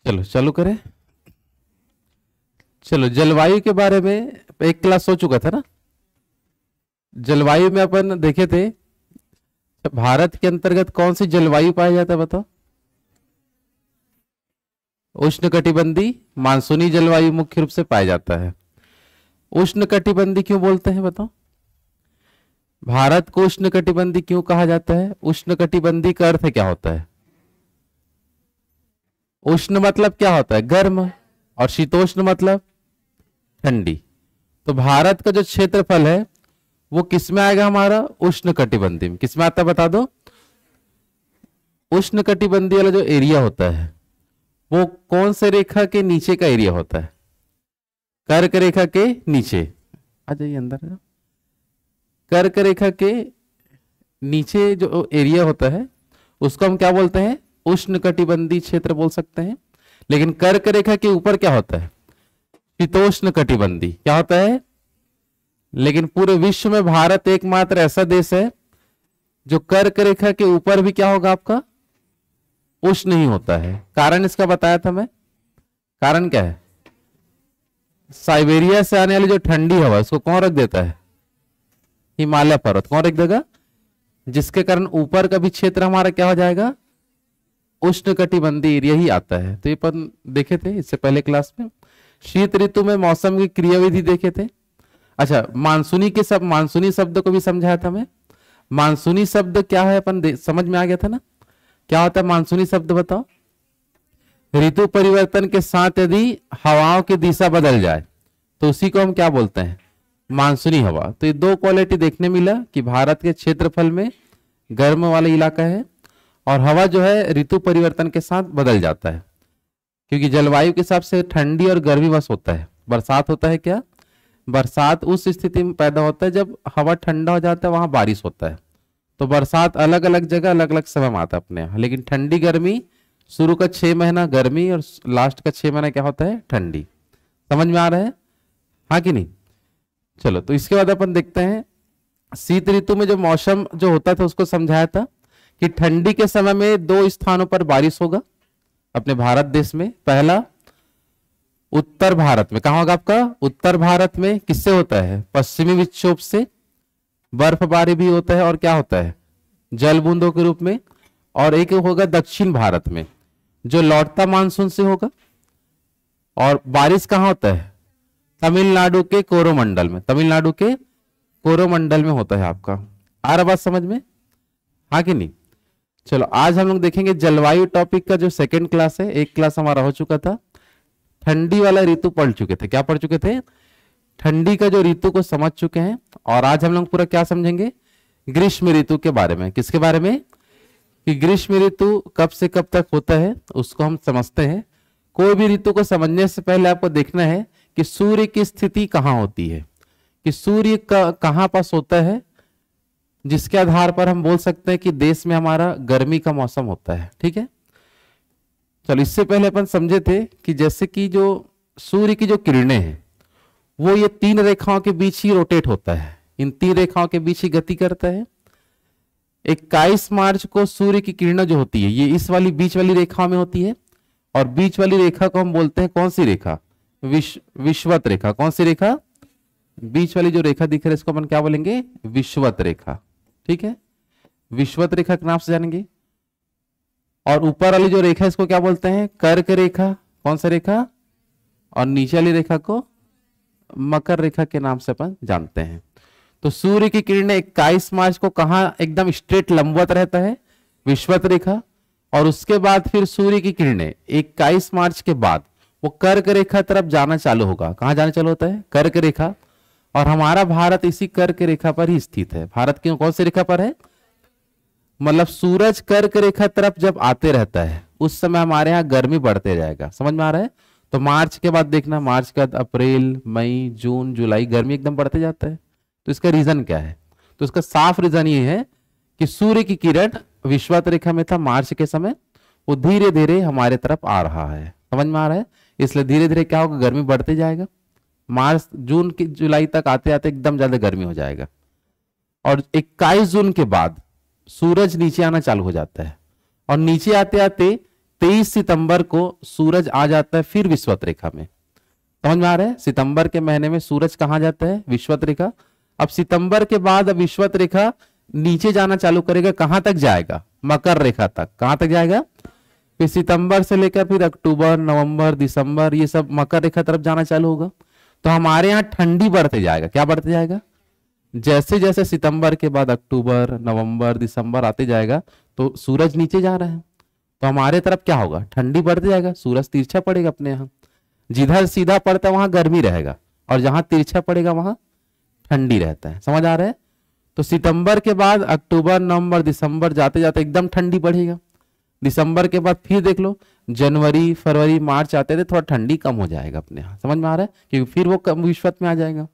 चलो चालू करें। चलो जलवायु के बारे में एक क्लास हो चुका था ना। जलवायु में अपन देखे थे भारत के अंतर्गत कौन सी जलवायु पाया जाता है बताओ। उष्णकटिबंधीय मानसूनी जलवायु मुख्य रूप से पाया जाता है। उष्णकटिबंधीय क्यों बोलते हैं बताओ। भारत को उष्णकटिबंधीय क्यों कहा जाता है। उष्णकटिबंधीय का अर्थ क्या होता है। उष्ण मतलब क्या होता है, गर्म, और शीतोष्ण मतलब ठंडी। तो भारत का जो क्षेत्रफल है वो किसमें आएगा, हमारा उष्णकटिबंधीय में। किसमें आता है बता दो। उष्णकटिबंधीय वाला जो एरिया होता है वो कौन से रेखा के नीचे का एरिया होता है। कर्क रेखा के नीचे। आ जाइए अंदर। कर्क रेखा के नीचे जो एरिया होता है उसको हम क्या बोलते हैं, उष्णकटिबंधीय क्षेत्र बोल सकते हैं। लेकिन कर्क रेखा के ऊपर क्या होता है, शीतोष्ण कटिबंधीय क्या होता है। लेकिन पूरे विश्व में भारत एकमात्र ऐसा देश है जो कर्क रेखा के ऊपर भी क्या होगा, आपका उष्ण ही होता है। कारण इसका बताया था मैं। कारण क्या है, साइबेरिया से आने वाली जो ठंडी हवा उसको कौन रख देता है, हिमालय पर्वत कौन रख देगा, जिसके कारण ऊपर का भी क्षेत्र हमारा क्या हो जाएगा, उष्णकटिबंधीय एरिया ही आता है। तो ये अपन देखे थे इससे पहले क्लास में। शीत ऋतु में मौसम की क्रियाविधि देखे थे। अच्छा, मानसूनी शब्द को भी समझाया था मैं। मानसूनी शब्द क्या है अपन समझ में आ गया था ना। क्या होता है मानसूनी शब्द बताओ। ऋतु परिवर्तन के साथ यदि हवाओं की दिशा बदल जाए तो उसी को हम क्या बोलते हैं, मानसूनी हवा। तो ये दो क्वालिटी देखने मिला कि भारत के क्षेत्रफल में गर्म वाला इलाका है और हवा जो है ऋतु परिवर्तन के साथ बदल जाता है। क्योंकि जलवायु के हिसाब से ठंडी और गर्मी बस होता है। बरसात होता है क्या, बरसात उस स्थिति में पैदा होता है जब हवा ठंडा हो जाता है, वहां बारिश होता है। तो बरसात अलग अलग जगह अलग अलग समय में आता है अपने यहाँ। लेकिन ठंडी गर्मी, शुरू का 6 महीना गर्मी और लास्ट का 6 महीना क्या होता है, ठंडी। समझ में आ रहा है, हाँ कि नहीं। चलो तो इसके बाद अपन देखते हैं शीत ऋतु में जो मौसम जो होता था उसको समझाया था कि ठंडी के समय में 2 स्थानों पर बारिश होगा अपने भारत देश में। पहला उत्तर भारत में, कहां होगा आपका, उत्तर भारत में। किससे होता है, पश्चिमी विक्षोभ से बर्फबारी भी होता है और क्या होता है, जल बूंदों के रूप में। और एक होगा दक्षिण भारत में जो लौटता मानसून से होगा। और बारिश कहां होता है, तमिलनाडु के कोरोमंडल में। तमिलनाडु के कोरोमंडल में होता है आपका। आ रहा बात समझ में, हाँ कि नहीं। चलो आज हम लोग देखेंगे जलवायु टॉपिक का जो सेकंड क्लास है। एक क्लास हमारा हो चुका था, ठंडी वाला ऋतु पढ़ चुके थे। क्या पढ़ चुके थे, ठंडी का जो ऋतु को समझ चुके हैं। और आज हम लोग पूरा क्या समझेंगे, ग्रीष्म ऋतु के बारे में। किसके बारे में, कि ग्रीष्म ऋतु कब से कब तक होता है उसको हम समझते हैं। कोई भी ऋतु को समझने से पहले आपको देखना है कि सूर्य की स्थिति कहां होती है, कि सूर्य कहां पास होता है, जिसके आधार पर हम बोल सकते हैं कि देश में हमारा गर्मी का मौसम होता है। ठीक है, चलो इससे पहले अपन समझे थे कि जैसे कि जो सूर्य की जो किरणें हैं वो ये 3 रेखाओं के बीच ही रोटेट होता है, इन 3 रेखाओं के बीच ही गति करता है। 21 मार्च को सूर्य की किरणें जो होती है ये इस वाली बीच वाली रेखा में होती है। और बीच वाली रेखा को हम बोलते हैं कौन सी रेखा, विषुवत रेखा। कौन सी रेखा, बीच वाली जो रेखा दिख रही है इसको अपन क्या बोलेंगे, विषुवत रेखा। ठीक है, विषुवत रेखा के नाम से जानेंगे। और ऊपर वाली जो रेखा इसको क्या बोलते हैं, कर्क रेखा। कौन सा रेखा, और नीचे वाली रेखा को मकर रेखा के नाम से अपन जानते हैं। तो सूर्य की किरणें 21 मार्च को कहां एकदम स्ट्रेट लंबवत रहता है, विषुवत रेखा। और उसके बाद फिर सूर्य की किरणें 21 मार्च के बाद वो कर्क रेखा तरफ जाना चालू होगा। कहां जाना चालू होता है, कर्क रेखा। और हमारा भारत इसी कर्क रेखा पर ही स्थित है। भारत की कौन सी रेखा पर है, मतलब सूरज कर्क रेखा तरफ जब आते रहता है उस समय हमारे यहाँ गर्मी बढ़ते जाएगा। समझ में आ रहा है। तो मार्च के बाद देखना, मार्च के बाद अप्रैल, मई, जून, जुलाई, गर्मी एकदम बढ़ते जाता है। तो इसका रीजन क्या है, तो इसका साफ रीजन ये है कि सूर्य की किरण विषुवत रेखा में था मार्च के समय, वो धीरे धीरे हमारे तरफ आ रहा है। समझ में आ रहा है, इसलिए धीरे धीरे क्या होगा, गर्मी बढ़ते जाएगा। मार्च, जून की जुलाई तक आते आते एकदम ज्यादा गर्मी हो जाएगा। और 21 जून के बाद सूरज नीचे आना चालू हो जाता है। और नीचे आते आते 23 सितंबर को सूरज आ जाता है फिर विषुवत रेखा में। समझ में आ रहा है? सितंबर के महीने में सूरज कहां जाता है? विषुवत रेखा। अब सितंबर के बाद अब विषुवत रेखा नीचे जाना चालू करेगा, कहां तक जाएगा? मकर रेखा तक। कहां तक जाएगा? फिर सितंबर से लेकर फिर अक्टूबर, नवंबर, दिसंबर, ये सब मकर रेखा तरफ जाना चालू होगा। तो हमारे यहाँ ठंडी बढ़ते जाएगा। क्या बढ़ते जाएगा? जैसे जैसे सितंबर के बाद अक्टूबर, नवंबर, दिसंबर आते जाएगा तो सूरज नीचे जा रहा है, तो हमारे तरफ क्या होगा? ठंडी बढ़ते जाएगा, सूरज तिरछा पड़ेगा अपने यहाँ। जिधर सीधा पड़ता है वहां गर्मी रहेगा और जहां तिरछा पड़ेगा वहां ठंडी रहता है। समझ आ रहा है? तो सितंबर के बाद अक्टूबर, नवंबर, दिसंबर जाते जाते एकदम ठंडी बढ़ेगा। दिसंबर के बाद फिर देख लो जनवरी, फरवरी, मार्च आते थे, थोड़ा ठंडी कम हो जाएगा अपने यहाँ। समझ में आ रहा है? क्योंकि फिर वो विषुवत में आ जाएगा,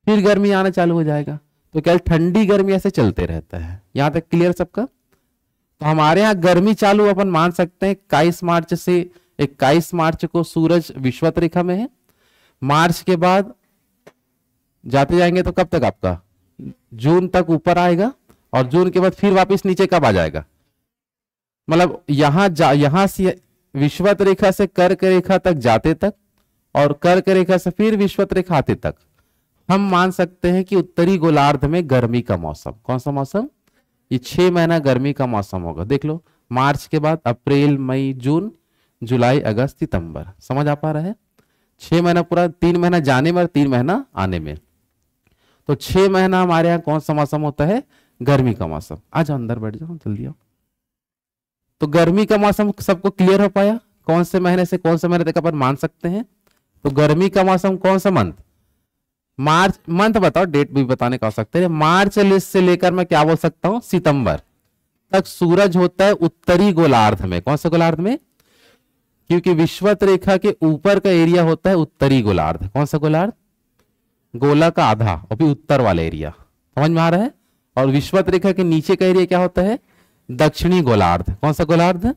फिर गर्मी आना चालू हो जाएगा। तो क्या ठंडी गर्मी ऐसे चलते रहता है। यहां तक क्लियर सबका? तो हमारे यहाँ गर्मी चालू अपन मान सकते हैं 21 मार्च से। 21 मार्च को सूरज विषुवत रेखा में है। मार्च के बाद जाते जाएंगे तो कब तक आपका? जून तक ऊपर आएगा और जून के बाद फिर वापस नीचे कब आ जाएगा? मतलब यहां से विषुवत रेखा से कर्क रेखा तक जाते तक और कर्क रेखा से फिर विषुवत रेखा आते तक हम मान सकते हैं कि उत्तरी गोलार्ध में गर्मी का मौसम। कौन सा मौसम? ये 6 महीना गर्मी का मौसम होगा। देख लो मार्च के बाद अप्रैल, मई, जून, जुलाई, अगस्त, सितंबर। समझ आ पा रहा है? 6 महीना पूरा, 3 महीना जाने में और 3 महीना आने में। तो 6 महीना हमारे यहाँ कौन सा मौसम होता है? गर्मी का मौसम। आ जाओ अंदर बैठ जाओ जल्दी आओ। तो गर्मी का मौसम सबको क्लियर हो पाया? कौन से महीने से कौन से महीने तक अपन मान सकते हैं? तो गर्मी का मौसम कौन सा मंथ? मार्च। मंथ बताओ, डेट भी बताने का हो सकता है। मार्च से लेकर मैं क्या बोल सकता हूं? सितंबर तक सूरज होता है उत्तरी गोलार्ध में। कौन सा गोलार्ध में? क्योंकि विषुवत रेखा के ऊपर का एरिया होता है उत्तरी गोलार्ध। कौन सा गोलार्ध? गोला का आधा और भी उत्तर वाला एरिया। समझ में आ रहा है? और विषुवत रेखा के नीचे का एरिया क्या होता है? दक्षिणी गोलार्ध। कौन सा गोलार्ध?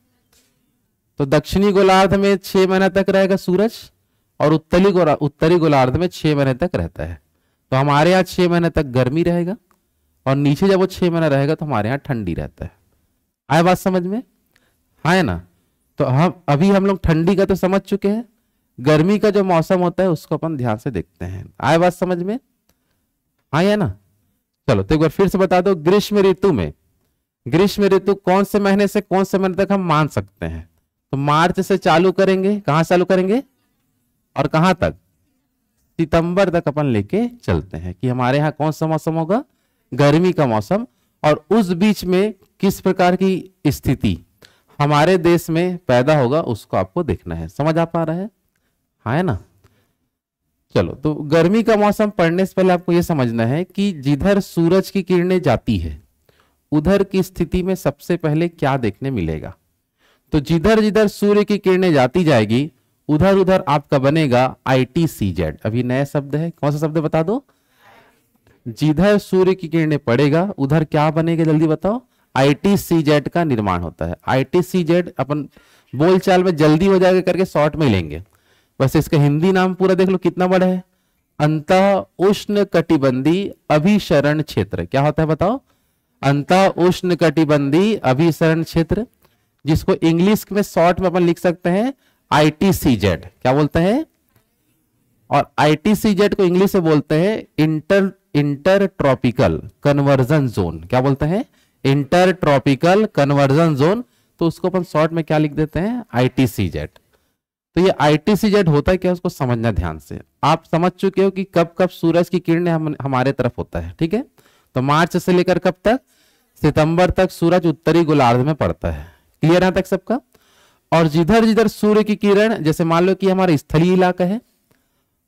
तो दक्षिणी गोलार्ध में 6 महीने तक रहेगा सूरज और उत्तरी गोलार्ध में 6 महीने तक रहता है। तो हमारे यहाँ 6 महीने तक गर्मी रहेगा और नीचे जब वो 6 महीना रहेगा तो हमारे यहाँ ठंडी रहता है। आया बात समझ में? हाँ है ना? तो हम लोग ठंडी का तो समझ चुके हैं, गर्मी का जो मौसम होता है उसको अपन ध्यान से देखते हैं। आया बात समझ में? हाँ है ना? चलो तो एक बार फिर से बता दो, ग्रीष्म ऋतु में, ग्रीष्म ऋतु कौन से महीने से कौन से महीने तक हम मान सकते हैं? तो मार्च से चालू करेंगे। कहां चालू करेंगे और कहां तक? सितंबर तक अपन लेके चलते हैं कि हमारे यहाँ कौन सा मौसम होगा? गर्मी का मौसम। और उस बीच में किस प्रकार की स्थिति हमारे देश में पैदा होगा उसको आपको देखना है। समझ आ पा रहा है? हाँ है ना? चलो तो गर्मी का मौसम पढ़ने से पहले आपको यह समझना है कि जिधर सूरज की किरणें जाती है उधर की स्थिति में सबसे पहले क्या देखने मिलेगा। तो जिधर जिधर सूर्य की किरणें जाती जाएगी उधर उधर आपका बनेगा ITCZ। अभी नया शब्द है, कौन सा शब्द बता दो? जिधर सूर्य की किरणें पड़ेगा उधर क्या बनेगा? जल्दी बताओ। ITCZ का निर्माण होता है। ITCZ अपन बोलचाल में जल्दी हो जाएगा करके शॉर्ट में लेंगे, बस इसका हिंदी नाम पूरा देख लो कितना बड़ा है। अंतः उष्ण कटिबंधीय अभिसरण क्षेत्र। क्या होता है बताओ? अंतः उष्ण कटिबंधीय अभिसरण क्षेत्र, जिसको इंग्लिश में शॉर्ट में अपन लिख सकते हैं ITCZ। क्या बोलते हैं? और ITCZ को इंग्लिश में बोलते हैं इंटर ट्रॉपिकल कन्वर्जन जोन। क्या बोलते हैं? Inter tropical conversion zone. तो उसको अपन शॉर्ट में क्या लिख देते हैं? ITCZ। तो ये ITCZ होता है क्या, उसको समझना ध्यान से। आप समझ चुके हो कि कब कब सूरज की किरणें हमारे तरफ होता है। ठीक है? तो मार्च से लेकर कब तक? सितंबर तक सूरज उत्तरी गोलार्ध में पड़ता है। क्लियर यहां तक सबका? और जिधर जिधर सूर्य की किरण, जैसे मान लो कि हमारा स्थलीय इलाका है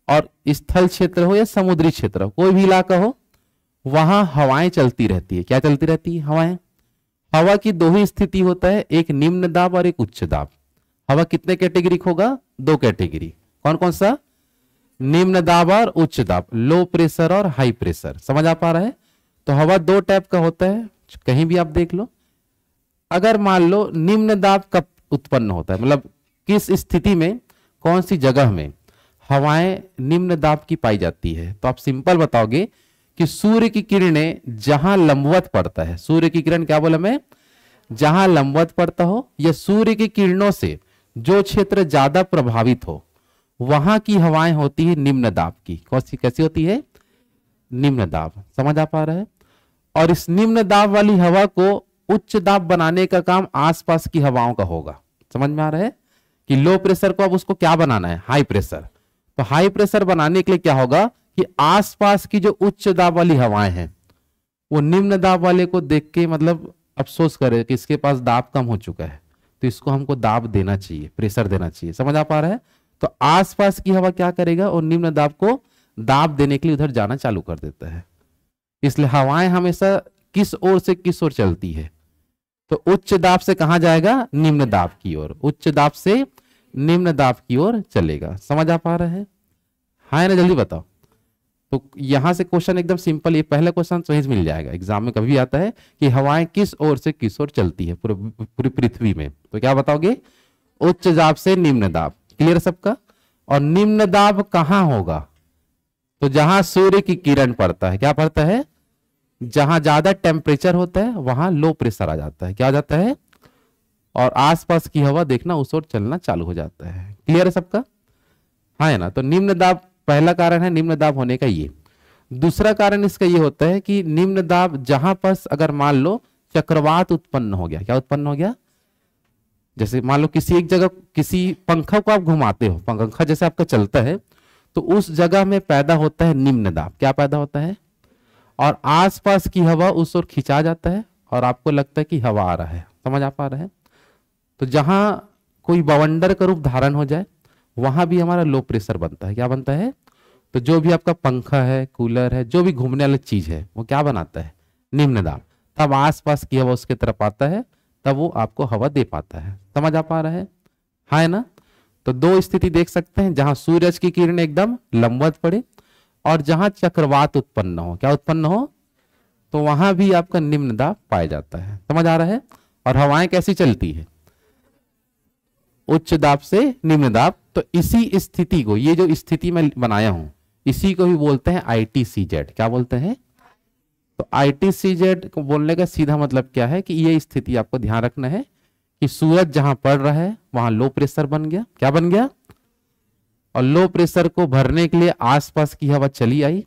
और स्थल क्षेत्र हो या समुद्री क्षेत्र हो, कोई भी इलाका हो, वहां हवाएं चलती रहती है। क्या चलती रहती है? हवाएं। हवा की दो ही स्थिति होता है, एक निम्न दाब और एक उच्च दाब। हवा कितने कैटेगरी होगा? 2 कैटेगरी। कौन कौन सा? निम्न दाब और उच्च दाब, लो प्रेशर और हाई प्रेशर। समझ आ पा रहा है? तो हवा 2 टाइप का होता है, कहीं भी आप देख लो। अगर मान लो निम्न दाब कब उत्पन्न होता है, मतलब किस स्थिति में, कौन सी जगह में हवाएं निम्न दाब की पाई जाती है, तो आप सिंपल बताओगे कि सूर्य की किरणें जहां लंबवत पड़ता है, सूर्य की किरण क्या बोला मैं? जहां लंबवत पड़ता हो या सूर्य की किरणों से जो क्षेत्र ज्यादा प्रभावित हो वहां की हवाएं होती है निम्न दाब की। कौन सी कैसी होती है? निम्न दाब। समझ आ पा रहा है? और इस निम्न दाब वाली हवा को उच्च दाब बनाने का काम आसपास की हवाओं का होगा। समझ में आ रहा है कि लो प्रेशर को अब उसको क्या बनाना है? High pressure. तो हाई प्रेशर बनाने के लिए क्या होगा कि आसपास की जो उच्च दाब वाली हवाएं हैं वो निम्न दाब वाले को देख के मतलब अफसोस करे कि इसके पास दाब कम हो चुका है, तो इसको हमको दाब देना चाहिए, प्रेशर देना चाहिए। समझ आ पा रहा है? तो आसपास की हवा क्या करेगा? और निम्न दाब को दाब देने के लिए उधर जाना चालू कर देता है। इसलिए हवाएं हमेशा किस ओर से किस ओर चलती है? तो उच्च दाब से कहां जाएगा? निम्न दाब की ओर। उच्च दाब से निम्न दाब की ओर चलेगा। समझ आ पा रहा है? हाँ ना? जल्दी बताओ। तो यहां से क्वेश्चन एकदम सिंपल, ये पहला क्वेश्चन समझ मिल जाएगा। एग्जाम में कभी आता है कि हवाएं किस ओर से किस ओर चलती है पूरी पृथ्वी में, तो क्या बताओगे? उच्च दाब से निम्न दाब। क्लियर सबका? और निम्न दाब कहां होगा? तो जहां सूर्य की किरण पड़ता है। क्या पड़ता है? जहां ज्यादा टेम्परेचर होता है वहां लो प्रेशर आ जाता है। क्या आ जाता है? और आसपास की हवा देखना उस ओर चलना चालू हो जाता है। क्लियर है सबका? हाँ है ना? तो निम्न दाब पहला कारण है निम्न दाब होने का ये। दूसरा कारण इसका ये होता है कि निम्न दाब जहां पर अगर मान लो चक्रवात उत्पन्न हो गया। क्या उत्पन्न हो गया? जैसे मान लो किसी एक जगह किसी पंखा को आप घुमाते हो, पंखा जैसे आपका चलता है, तो उस जगह में पैदा होता है निम्न दाब। क्या पैदा होता है? और आसपास की हवा उस ओर खिंचा जाता है और आपको लगता है कि हवा आ रहा है। समझ आ पा रहा है? तो जहां कोई बवंडर का रूप धारण हो जाए वहां भी हमारा लो प्रेशर बनता है। क्या बनता है? तो जो भी आपका पंखा है, कूलर है, जो भी घूमने वाली चीज है वो क्या बनाता है? निम्न दाब। तब आसपास की हवा उसके तरफ आता है, तब वो आपको हवा दे पाता है। समझ आ पा रहा है? हाँ है ना? तो दो स्थिति देख सकते हैं, जहां सूरज की किरण एकदम लंबवत पड़े और जहां चक्रवात उत्पन्न हो। क्या उत्पन्न हो? तो वहां भी आपका निम्न दाब पाया जाता है। समझ आ रहा है? और हवाएं कैसी चलती है? उच्च दाब से निम्न दाब। तो इसी स्थिति को, ये जो स्थिति मैं बनाया हूं, इसी को भी बोलते हैं ITCZ। क्या बोलते हैं? तो ITCZ को बोलने का सीधा मतलब क्या है कि ये स्थिति आपको ध्यान रखना है कि सूरज जहां पड़ रहा है वहां लो प्रेशर बन गया। क्या बन गया? और लो प्रेशर को भरने के लिए आसपास की हवा चली आई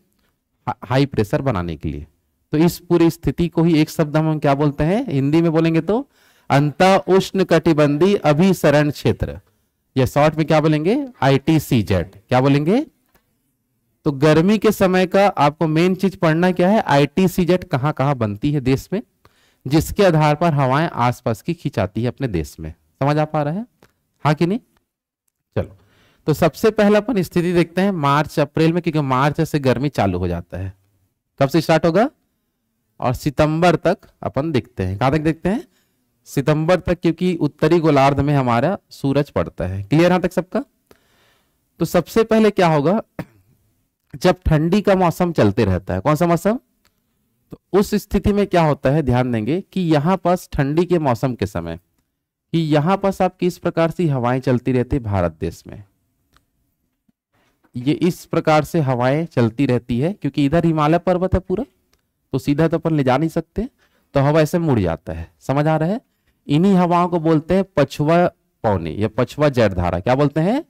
हाई प्रेशर बनाने के लिए। तो इस पूरी स्थिति को ही एक शब्द हम क्या बोलते हैं? हिंदी में बोलेंगे तो अंत उष्ण कटिबंधीय अभिसरण क्षेत्र, या शॉर्ट में क्या बोलेंगे? ITCZ। क्या बोलेंगे? तो गर्मी के समय का आपको मेन चीज पढ़ना क्या है? ITCZ कहां कहां बनती है देश में, जिसके आधार पर हवाएं आसपास की खिंचाती है अपने देश में। समझ आ पा रहा है? हाँ कि नहीं? चलो, तो सबसे पहला अपन स्थिति देखते हैं मार्च अप्रैल में, क्योंकि मार्च से गर्मी चालू हो जाता है। कब से स्टार्ट होगा? और सितंबर तक अपन देखते हैं। कहां तक देखते हैं? सितंबर तक, क्योंकि उत्तरी गोलार्ध में हमारा सूरज पड़ता है। क्लियर यहां तक सबका? तो सबसे पहले क्या होगा, जब ठंडी का मौसम चलते रहता है। कौन सा मौसम? तो उस स्थिति में क्या होता है, ध्यान देंगे कि यहां पास ठंडी के मौसम के समय कि यहां पास आपकी इस प्रकार से हवाएं चलती रहती है भारत देश में। ये इस प्रकार से हवाएं चलती रहती है, क्योंकि इधर हिमालय पर्वत है पूरा, तो सीधा तो अपन ले जा नहीं सकते, तो हवा ऐसे मुड़ जाता है। समझ आ रहा है? इन्हीं हवाओं को बोलते हैं पछुआ पौनी या पछुआ जैठधारा। क्या बोलते हैं?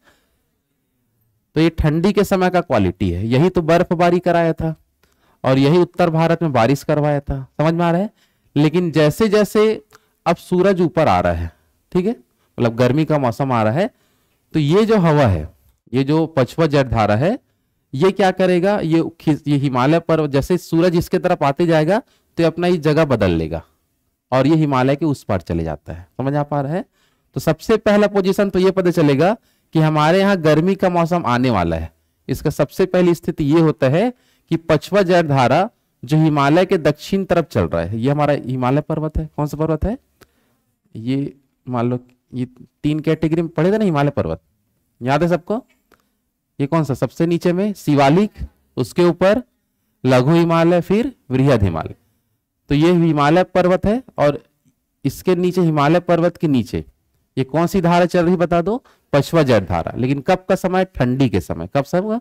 तो ये ठंडी के समय का क्वालिटी है। यही तो बर्फबारी कराया था और यही उत्तर भारत में बारिश करवाया था। समझ में आ रहा है? लेकिन जैसे जैसे अब सूरज ऊपर आ रहा है, ठीक है, मतलब गर्मी का मौसम आ रहा है, तो ये जो हवा है, ये जो पछुआ जैठधारा है, ये क्या करेगा, ये हिमालय पर जैसे सूरज इसके तरफ आते जाएगा तो अपना ये जगह बदल लेगा और ये हिमालय के उस पार चले जाता है। समझ आ पा रहा है? तो सबसे पहला पोजीशन तो ये पता चलेगा कि हमारे यहाँ गर्मी का मौसम आने वाला है। इसका सबसे पहली स्थिति ये होता है कि पछुआ जैठधारा जो हिमालय के दक्षिण तरफ चल रहा है, ये हमारा हिमालय पर्वत है। कौन सा पर्वत है? ये मान लो ये 3 कैटेगरी में पढ़े थे ना हिमालय पर्वत, याद है सबको? ये कौन सा? सबसे नीचे में शिवालिक, उसके ऊपर लघु हिमालय, फिर वृहद हिमालय। तो ये हिमालय पर्वत है और इसके नीचे हिमालय पर्वत के नीचे ये कौन सी धारा चल रही बता दो? पछुआ जैठधारा। लेकिन कब का समय? ठंडी के समय। कब सब?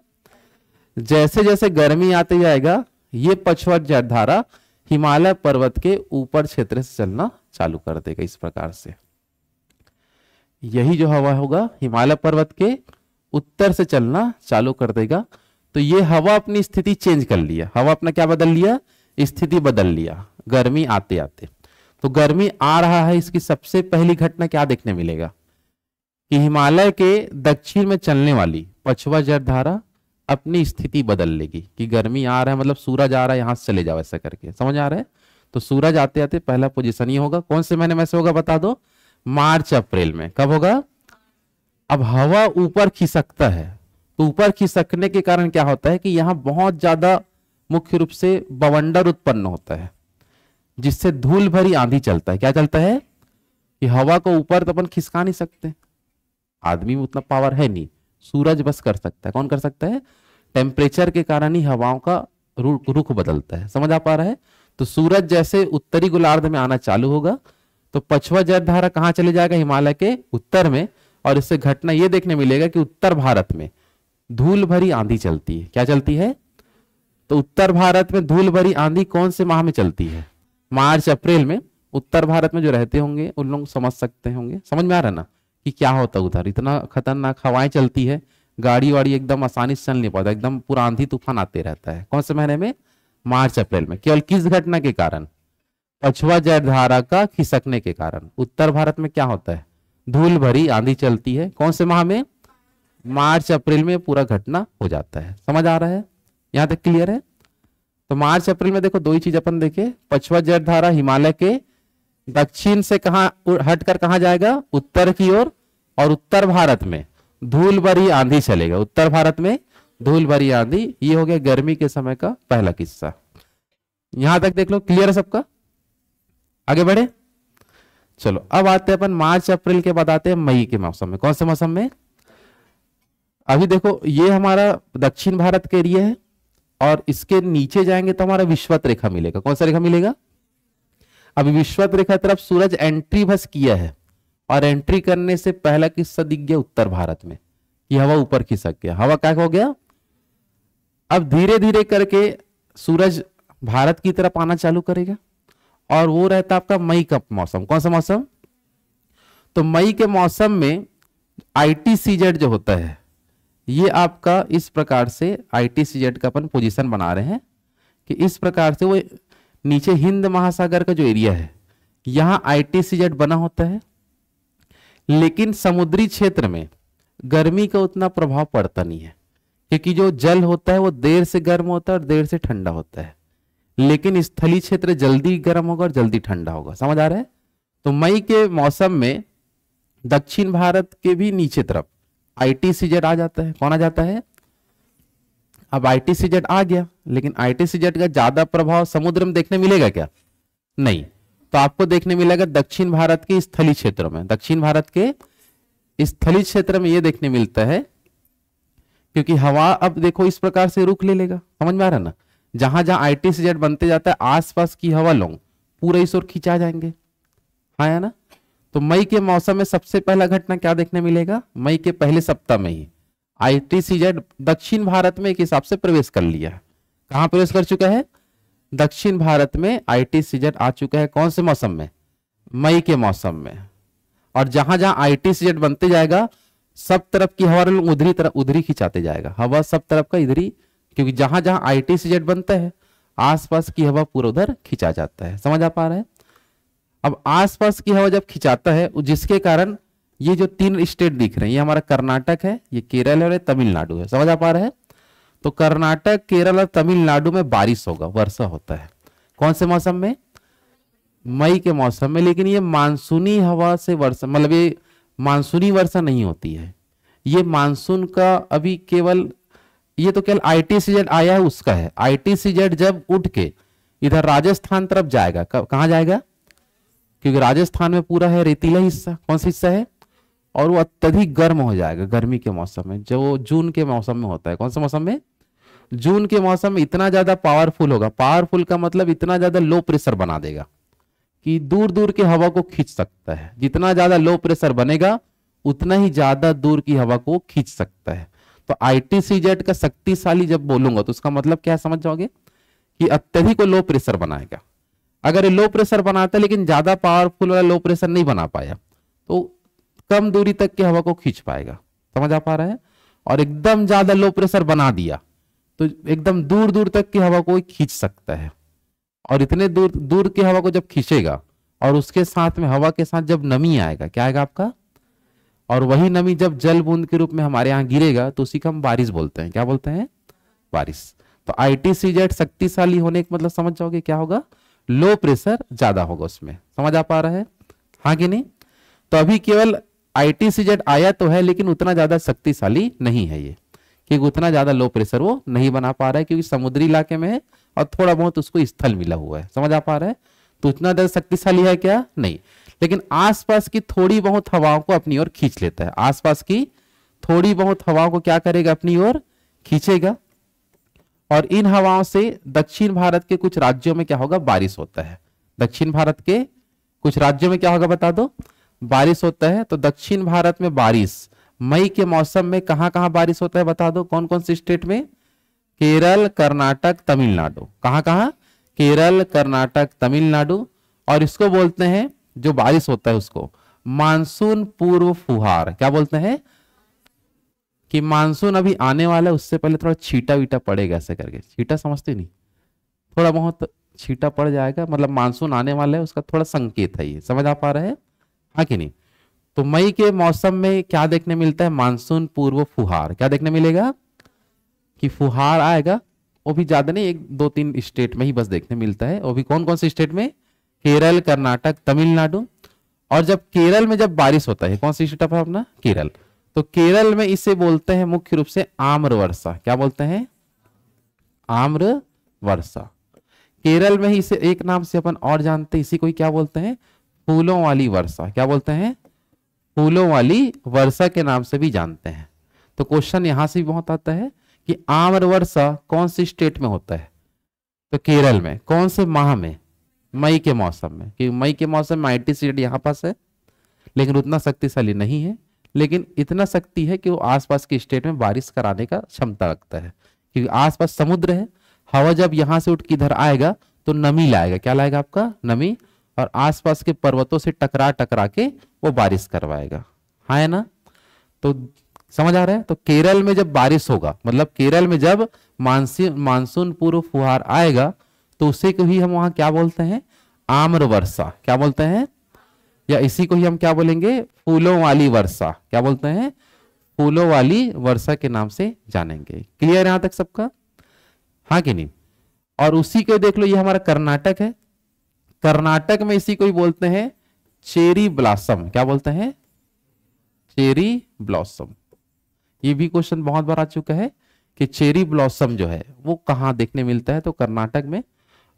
जैसे जैसे गर्मी आते जाएगा ये पछुआ जैठधारा हिमालय पर्वत के ऊपर क्षेत्र से चलना चालू कर देगा इस प्रकार से। यही जो हवा होगा हिमालय पर्वत के उत्तर से चलना चालू कर देगा। तो ये हवा अपनी स्थिति चेंज कर लिया, हवा अपना क्या बदल लिया, स्थिति बदल लिया गर्मी आते आते। तो गर्मी आ रहा है, इसकी सबसे पहली घटना क्या देखने मिलेगा कि हिमालय के दक्षिण में चलने वाली पछुआ जलधारा अपनी स्थिति बदल लेगी कि गर्मी आ रहा है, मतलब सूरज आ रहा है, यहां से चले जाओ ऐसा करके, समझ आ रहा है। तो सूरज आते आते पहला पोजीशन ये होगा, कौन से महीने में से होगा बता दो, मार्च अप्रैल में। कब होगा, अब हवा ऊपर खिसकता है, तो ऊपर खिसकने के कारण क्या होता है कि यहां बहुत ज्यादा मुख्य रूप से बवंडर उत्पन्न होता है, जिससे धूल भरी आंधी चलता है। क्या चलता है कि हवा को ऊपर तो अपन खिसका नहीं सकते, आदमी में उतना पावर है नहीं, सूरज बस कर सकता है। कौन कर सकता है, टेम्परेचर के कारण ही हवाओं का रुख बदलता है, समझ आ पा रहा है। तो सूरज जैसे उत्तरी गोलार्ध में आना चालू होगा तो पछुआ जलधारा कहां चले जाएगा, हिमालय के उत्तर में, और इससे घटना यह देखने मिलेगा कि उत्तर भारत में धूल भरी आंधी चलती है। क्या चलती है, तो उत्तर भारत में धूल भरी आंधी कौन से माह में चलती है, मार्च अप्रैल में। उत्तर भारत में जो रहते होंगे उन लोग समझ सकते होंगे, समझ में आ रहा ना कि क्या होता है उधर, इतना खतरनाक हवाएं चलती है, गाड़ी वाड़ी एकदम आसानी से चल नहीं पाता, एकदम पूरा आंधी तूफान आते रहता है। कौन से महीने में, मार्च अप्रैल में। केवल किस घटना के कारण, पछुआ जलधारा का खिसकने के कारण। उत्तर भारत में क्या होता है, धूल भरी आंधी चलती है, कौन से माह में, मार्च अप्रैल में पूरा घटना हो जाता है। समझ आ रहा है, यहां तक क्लियर है। तो मार्च अप्रैल में देखो दो ही चीज अपन देखे, पछुआ जलधारा हिमालय के दक्षिण से कहां हटकर कहां जाएगा, उत्तर की ओर, और उत्तर भारत में धूल भरी आंधी चलेगा। उत्तर भारत में धूल भरी आंधी, ये हो गया गर्मी के समय का पहला किस्सा। यहां तक देख लो, क्लियर है सबका, आगे बढ़े। चलो अब आते हैं अपन मार्च अप्रैल के बाद आते हैं मई के मौसम में। कौन से मौसम में, अभी देखो ये हमारा दक्षिण भारत के एरिया है, और इसके नीचे जाएंगे तो हमारा विषुवत रेखा मिलेगा। कौन सा रेखा मिलेगा, अभी विषुवत रेखा तरफ सूरज एंट्री बस किया है, और एंट्री करने से पहला किस्सा दिख गया उत्तर भारत में कि हवा ऊपर खिसक गया, हवा क्या हो गया। अब धीरे धीरे करके सूरज भारत की तरफ आना चालू करेगा, और वो रहता आपका मई का मौसम। कौन सा मौसम, तो मई के मौसम में ITCZ जो होता है, ये आपका इस प्रकार से ITCZ का अपन पोजीशन बना रहे हैं कि इस प्रकार से वो नीचे हिंद महासागर का जो एरिया है यहां ITCZ बना होता है, लेकिन समुद्री क्षेत्र में गर्मी का उतना प्रभाव पड़ता नहीं है, क्योंकि जो जल होता है वो देर से गर्म होता है और देर से ठंडा होता है, लेकिन स्थलीय क्षेत्र जल्दी गर्म होगा और जल्दी ठंडा होगा। समझ आ रहा है। तो मई के मौसम में दक्षिण भारत के भी नीचे तरफ ITCZ आ जाता है। कौन आ जाता है, अब ITCZ आ गया, लेकिन ITCZ का ज्यादा प्रभाव समुद्र में देखने मिलेगा क्या, नहीं। तो आपको देखने मिलेगा दक्षिण भारत के स्थलीय क्षेत्रों में, दक्षिण भारत के स्थलीय क्षेत्र में ये देखने मिलता है, क्योंकि हवा अब देखो इस प्रकार से रुख ले लेगा। समझ में आ रहा ना, जहां जहां ITCZ बनते जाता है आसपास की हवा लोग पूरे इस ओर खिंचा जाएंगे, हाँ है ना। तो मई के मौसम में सबसे पहला घटना क्या देखने मिलेगा, मई के पहले सप्ताह में ही ITCZ दक्षिण भारत में एक हिसाब से प्रवेश कर लिया। कहां प्रवेश कर चुका है, दक्षिण भारत में ITCZ आ चुका है। कौन से मौसम में, मई के मौसम में। और जहां जहां ITCZ बनते जाएगा सब तरफ की हवा उधरी तरफ उधरी खिंचाते जाएगा, हवा सब तरफ का इधरी, क्योंकि जहां जहां ITCZ बनता है आसपास की हवा पूरा उधर खिंचा जाता है। समझ आ पा रहा है। अब आसपास की हवा जब खिंचाता है, जिसके कारण ये जो 3 स्टेट दिख रहे हैं, ये हमारा कर्नाटक है, ये केरल है और ये तमिलनाडु है। समझ आ पा रहा है। तो कर्नाटक, केरल और तमिलनाडु में बारिश होगा, वर्षा होता है। कौन से मौसम में, मई के मौसम में। लेकिन ये मानसूनी हवा से वर्षा, मतलब ये मानसूनी वर्षा नहीं होती है, ये मानसून का अभी केवल, ये तो केवल ITCZ आया है उसका है। ITCZ जब उठ के इधर राजस्थान तरफ जाएगा, कहां जाएगा, क्योंकि राजस्थान में पूरा है रेतीला हिस्सा। कौन सा हिस्सा है, और वो अत्यधिक गर्म हो जाएगा गर्मी के मौसम में, जो जून के मौसम में होता है। कौन सा मौसम में, जून के मौसम में इतना ज्यादा पावरफुल होगा। पावरफुल का मतलब इतना ज्यादा लो प्रेशर बना देगा कि दूर दूर की हवा को खींच सकता है। जितना ज्यादा लो प्रेशर बनेगा उतना ही ज्यादा दूर की हवा को खींच सकता है। तो ITCZ का शक्तिशाली जब बोलूंगा तो उसका मतलब क्या समझ जाओगे कि अत्यधिक लो प्रेशर बनाएगा। अगर ये लो प्रेशर बनाता है लेकिन ज्यादा पावरफुल वाला लो प्रेशर नहीं बना पाया तो कम दूरी तक की हवा को खींच पाएगा। समझ आ पा रहा है? और एकदम ज्यादा लो प्रेशर बना दिया तो एकदम दूर दूर तक की हवा को खींच सकता है। और इतने दूर दूर की हवा को जब खींचेगा और उसके साथ में हवा के साथ जब नमी आएगा, क्या आएगा आपका, और वही नमी जब जल बूंद के रूप में हमारे यहाँ गिरेगा तो उसी को हम बारिश बोलते हैं। क्या बोलते हैं? बारिश। तो ITCZ शक्तिशाली होने का मतलब समझ जाओगे क्या होगा, लो प्रेशर ज्यादा होगा उसमें। समझ आ पा रहा है? हाँ कि नहीं? तो अभी केवल ITCZ आया तो है लेकिन उतना ज्यादा शक्तिशाली नहीं है ये, क्योंकि उतना ज्यादा लो प्रेशर वो नहीं बना पा रहा है, क्योंकि समुद्री इलाके में है और थोड़ा बहुत उसको स्थल मिला हुआ है। समझ आ पा रहा है? तो उतना ज्यादा शक्तिशाली है क्या? नहीं। लेकिन आसपास की थोड़ी बहुत हवाओं को अपनी ओर खींच लेता है। आसपास की थोड़ी बहुत हवाओं को क्या करेगा, अपनी ओर खींचेगा। और इन हवाओं से दक्षिण भारत के कुछ राज्यों में क्या होगा, बारिश होता है। दक्षिण भारत के कुछ राज्यों में क्या होगा बता दो, बारिश होता है। तो दक्षिण भारत में बारिश मई के मौसम में कहां कहां बारिश होता है बता दो, कौन कौन से स्टेट में? केरल, कर्नाटक, तमिलनाडु। कहां कहां? केरल, कर्नाटक, तमिलनाडु। और इसको बोलते हैं, जो बारिश होता है उसको मानसून पूर्व फुहार। क्या बोलते हैं? कि मानसून अभी आने वाला है, उससे पहले थोड़ा छींटा वीटा पड़ेगा, ऐसे करके। छींटा समझते नहीं? थोड़ा बहुत छींटा पड़ जाएगा, मतलब मानसून आने वाला है उसका थोड़ा संकेत है ये। समझ आ पा रहे हैं? हाँ कि नहीं? तो मई के मौसम में क्या देखने मिलता है, मानसून पूर्व फुहार। क्या देखने मिलेगा कि फुहार आएगा। वो भी ज्यादा नहीं, 1 2 3 स्टेट में ही बस देखने मिलता है। वो भी कौन कौन से स्टेट में? केरल, कर्नाटक, तमिलनाडु। और जब केरल में जब बारिश होता है, कौन सी स्टेट है अपना? केरल। तो केरल में इसे बोलते हैं मुख्य रूप से आम्र वर्षा। क्या बोलते हैं? आम्र वर्षा। केरल में ही इसे एक नाम से अपन और जानते हैं, इसी को ही क्या बोलते हैं? फूलों वाली वर्षा। क्या बोलते हैं? फूलों वाली वर्षा के नाम से भी जानते हैं। तो क्वेश्चन यहां से भी बहुत आता है कि आम्र वर्षा कौन सी स्टेट में होता है? तो केरल में। कौन से माह में? मई के मौसम में। कि मई के मौसम में ITCZ यहाँ पास है लेकिन उतना शक्तिशाली नहीं है, लेकिन इतना शक्ति है कि वो आसपास के स्टेट में बारिश कराने का क्षमता रखता है, क्योंकि आसपास समुद्र है। हवा जब यहां से उठ के इधर आएगा तो नमी लाएगा। क्या लाएगा आपका? नमी। और आसपास के पर्वतों से टकरा टकरा के वो बारिश करवाएगा। हाँ है ना? तो समझ आ रहा है? तो केरल में जब बारिश होगा, मतलब केरल में जब मानसून पूर्व फुहार आएगा तो उसे को ही हम वहां क्या बोलते हैं? आम्र वर्षा। क्या बोलते हैं? या इसी को ही हम क्या बोलेंगे? फूलों वाली वर्षा। क्या बोलते हैं? फूलों वाली वर्षा के नाम से जानेंगे। क्लियर यहां तक सबका? हाँ कि नहीं? और उसी को देख लो, ये हमारा कर्नाटक है। कर्नाटक में इसी को ही बोलते हैं चेरी ब्लॉसम। क्या बोलते हैं? Cherry blossom. ये भी क्वेश्चन बहुत बार आ चुका है कि चेरी ब्लॉसम जो है वो कहां देखने मिलता है? तो कर्नाटक में।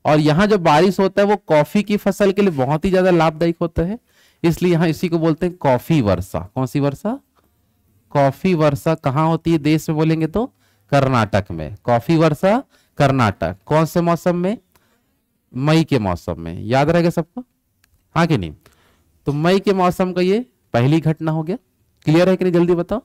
और यहां जो बारिश होता है वो कॉफी की फसल के लिए बहुत ही ज्यादा लाभदायक होता है, इसलिए यहां इसी को बोलते हैं कॉफी वर्षा। कौन सी वर्षा? कॉफी वर्षा। कहां होती है देश में बोलेंगे तो? कर्नाटक में। कॉफी वर्षा कर्नाटक। कौन से मौसम में? मई के मौसम में। याद रहेगा सबको? हाँ कि नहीं? तो मई के मौसम का ये पहली घटना हो गया। क्लियर है कि नहीं? जल्दी बताओ।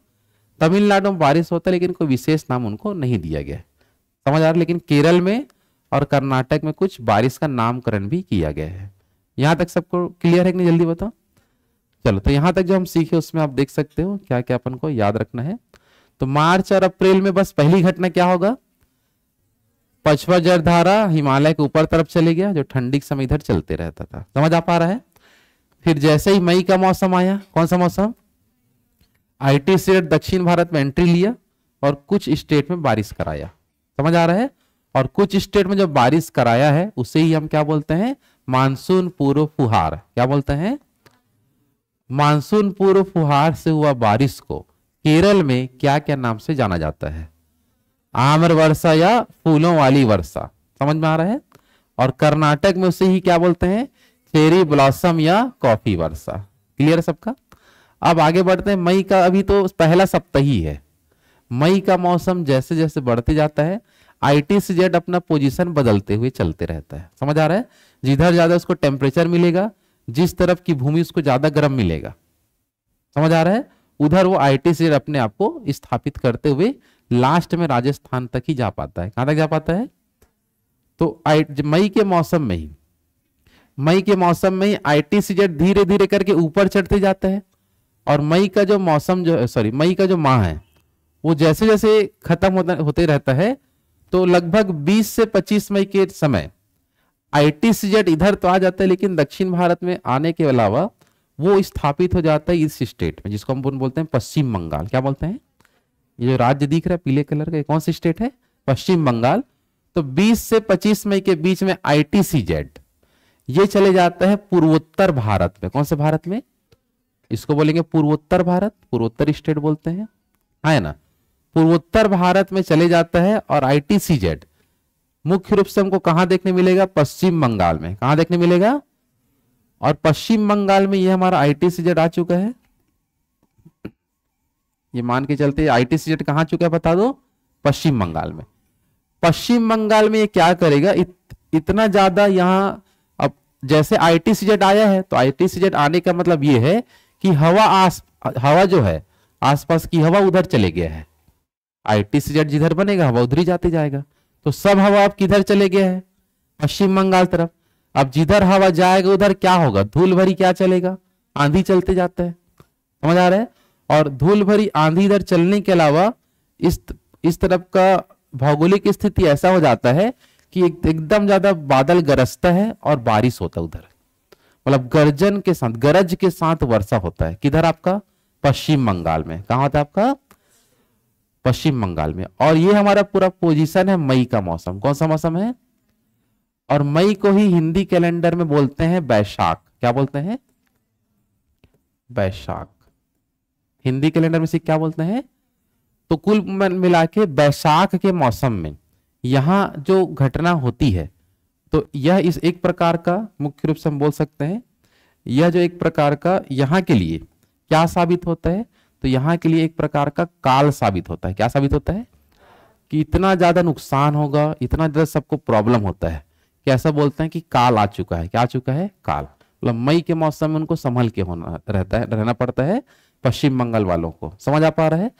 तमिलनाडु में बारिश होता है लेकिन कोई विशेष नाम उनको नहीं दिया गया। समझ आ रहा है? लेकिन केरल में और कर्नाटक में कुछ बारिश का नामकरण भी किया गया है। यहां तक सबको क्लियर है कि नहीं? जल्दी बताओ। चलो, तो यहां तक जो हम सीखे उसमें आप देख सकते हो क्या क्या अपन को याद रखना है। तो मार्च और अप्रैल में बस पहली घटना क्या होगा? पछवा जलधारा हिमालय के ऊपर तरफ चले गया, जो ठंडी के समय इधर चलते रहता था। समझ आ पा रहा है? फिर जैसे ही मई का मौसम आया, कौन सा मौसम? ITCZ दक्षिण भारत में एंट्री लिया और कुछ स्टेट में बारिश कराया। समझ आ रहा है? और कुछ स्टेट में जो बारिश कराया है उसे ही हम क्या बोलते हैं? मानसून पूर्व फुहार। क्या बोलते हैं? मानसून पूर्व फुहार से हुआ बारिश को केरल में क्या क्या नाम से जाना जाता है? आम्र वर्षा या फूलों वाली वर्षा। समझ में आ रहा है? और कर्नाटक में उसे ही क्या बोलते हैं? चेरी ब्लॉसम या कॉफी वर्षा। क्लियर सबका? अब आगे बढ़ते हैं। मई का अभी तो पहला सप्ताह ही है। मई का मौसम जैसे जैसे बढ़ते जाता है ITCZ अपना पोजीशन बदलते हुए चलते रहता है। समझ आ रहा है? जिधर ज्यादा उसको टेम्परेचर मिलेगा, जिस तरफ की भूमि उसको ज्यादा गर्म मिलेगा, समझ आ रहा है, उधर वो ITCZ अपने आप को स्थापित करते हुए लास्ट में राजस्थान तक ही जा पाता है। कहां तक जा पाता है? तो मई के मौसम में ही मई के मौसम में ही ITCZ धीरे धीरे करके ऊपर चढ़ते जाता है, और मई का जो मौसम जो सॉरी मई का जो माह है वो जैसे जैसे खत्म होते रहता है, तो लगभग 20 से 25 मई के समय ITCZ इधर तो आ जाता है, लेकिन दक्षिण भारत में आने के अलावा वो स्थापित हो जाता है इस स्टेट में, जिसको हम बोलते हैं पश्चिम बंगाल। क्या बोलते हैं? ये जो राज्य दिख रहा है पीले कलर का, कौन सी स्टेट है? पश्चिम बंगाल। तो 20 से 25 मई के बीच में ITCZ ये चले जाता है पूर्वोत्तर भारत में। कौन से भारत में? इसको बोलेंगे पूर्वोत्तर भारत, पूर्वोत्तर स्टेट बोलते हैं, है ना। पूर्वोत्तर भारत में चले जाता है, और ITCZ मुख्य रूप से हमको कहां देखने मिलेगा? पश्चिम बंगाल में। कहां देखने मिलेगा? और पश्चिम बंगाल में ये हमारा ITCZ आ चुका है। ये मान के चलते ITCZ कहां चुका है बता दो? पश्चिम बंगाल में। पश्चिम बंगाल में ये क्या करेगा? इतना ज्यादा यहां, अब जैसे ITCZ आया है, तो ITCZ आने का मतलब ये है कि हवा जो है आसपास की हवा उधर चले गया है। ITCZ जिधर बनेगा हवा उधर ही जाते जाएगा, तो सब हवा अब किधर चले गया है? पश्चिम बंगाल तरफ। अब जिधर हवा जाएगा उधर क्या होगा? धूल भरी क्या चलेगा? आंधी चलते जाता है। समझ आ रहा है? और धूल भरी आंधी इधर चलने के अलावा इस तरफ का भौगोलिक स्थिति ऐसा हो जाता है कि एकदम ज्यादा बादल गरजता है और बारिश होता है उधर, मतलब गर्जन के साथ, गरज के साथ वर्षा होता है। किधर? आपका पश्चिम बंगाल में। कहां होता है आपका? पश्चिम बंगाल में। और ये हमारा पूरा पोजीशन है मई का मौसम। कौन सा मौसम है? और मई को ही हिंदी कैलेंडर में बोलते हैं बैशाख। क्या बोलते हैं? बैशाख। हिंदी कैलेंडर में से क्या बोलते हैं? तो कुल मिला के बैसाख के मौसम में यहां जो घटना होती है, तो यह इस एक प्रकार का, मुख्य रूप से हम बोल सकते हैं, यह जो एक प्रकार का यहां के लिए क्या साबित होता है? तो यहां के लिए एक प्रकार का काल साबित होता है। क्या साबित होता है? कि इतना ज्यादा नुकसान होगा, इतना ज्यादा सबको प्रॉब्लम होता है कि ऐसा बोलते हैं कि काल आ चुका है। क्या आ चुका है? काल। मतलब मई के मौसम में उनको संभल के रहना पड़ता है पश्चिम बंगाल वालों को। समझ आ पा रहा है?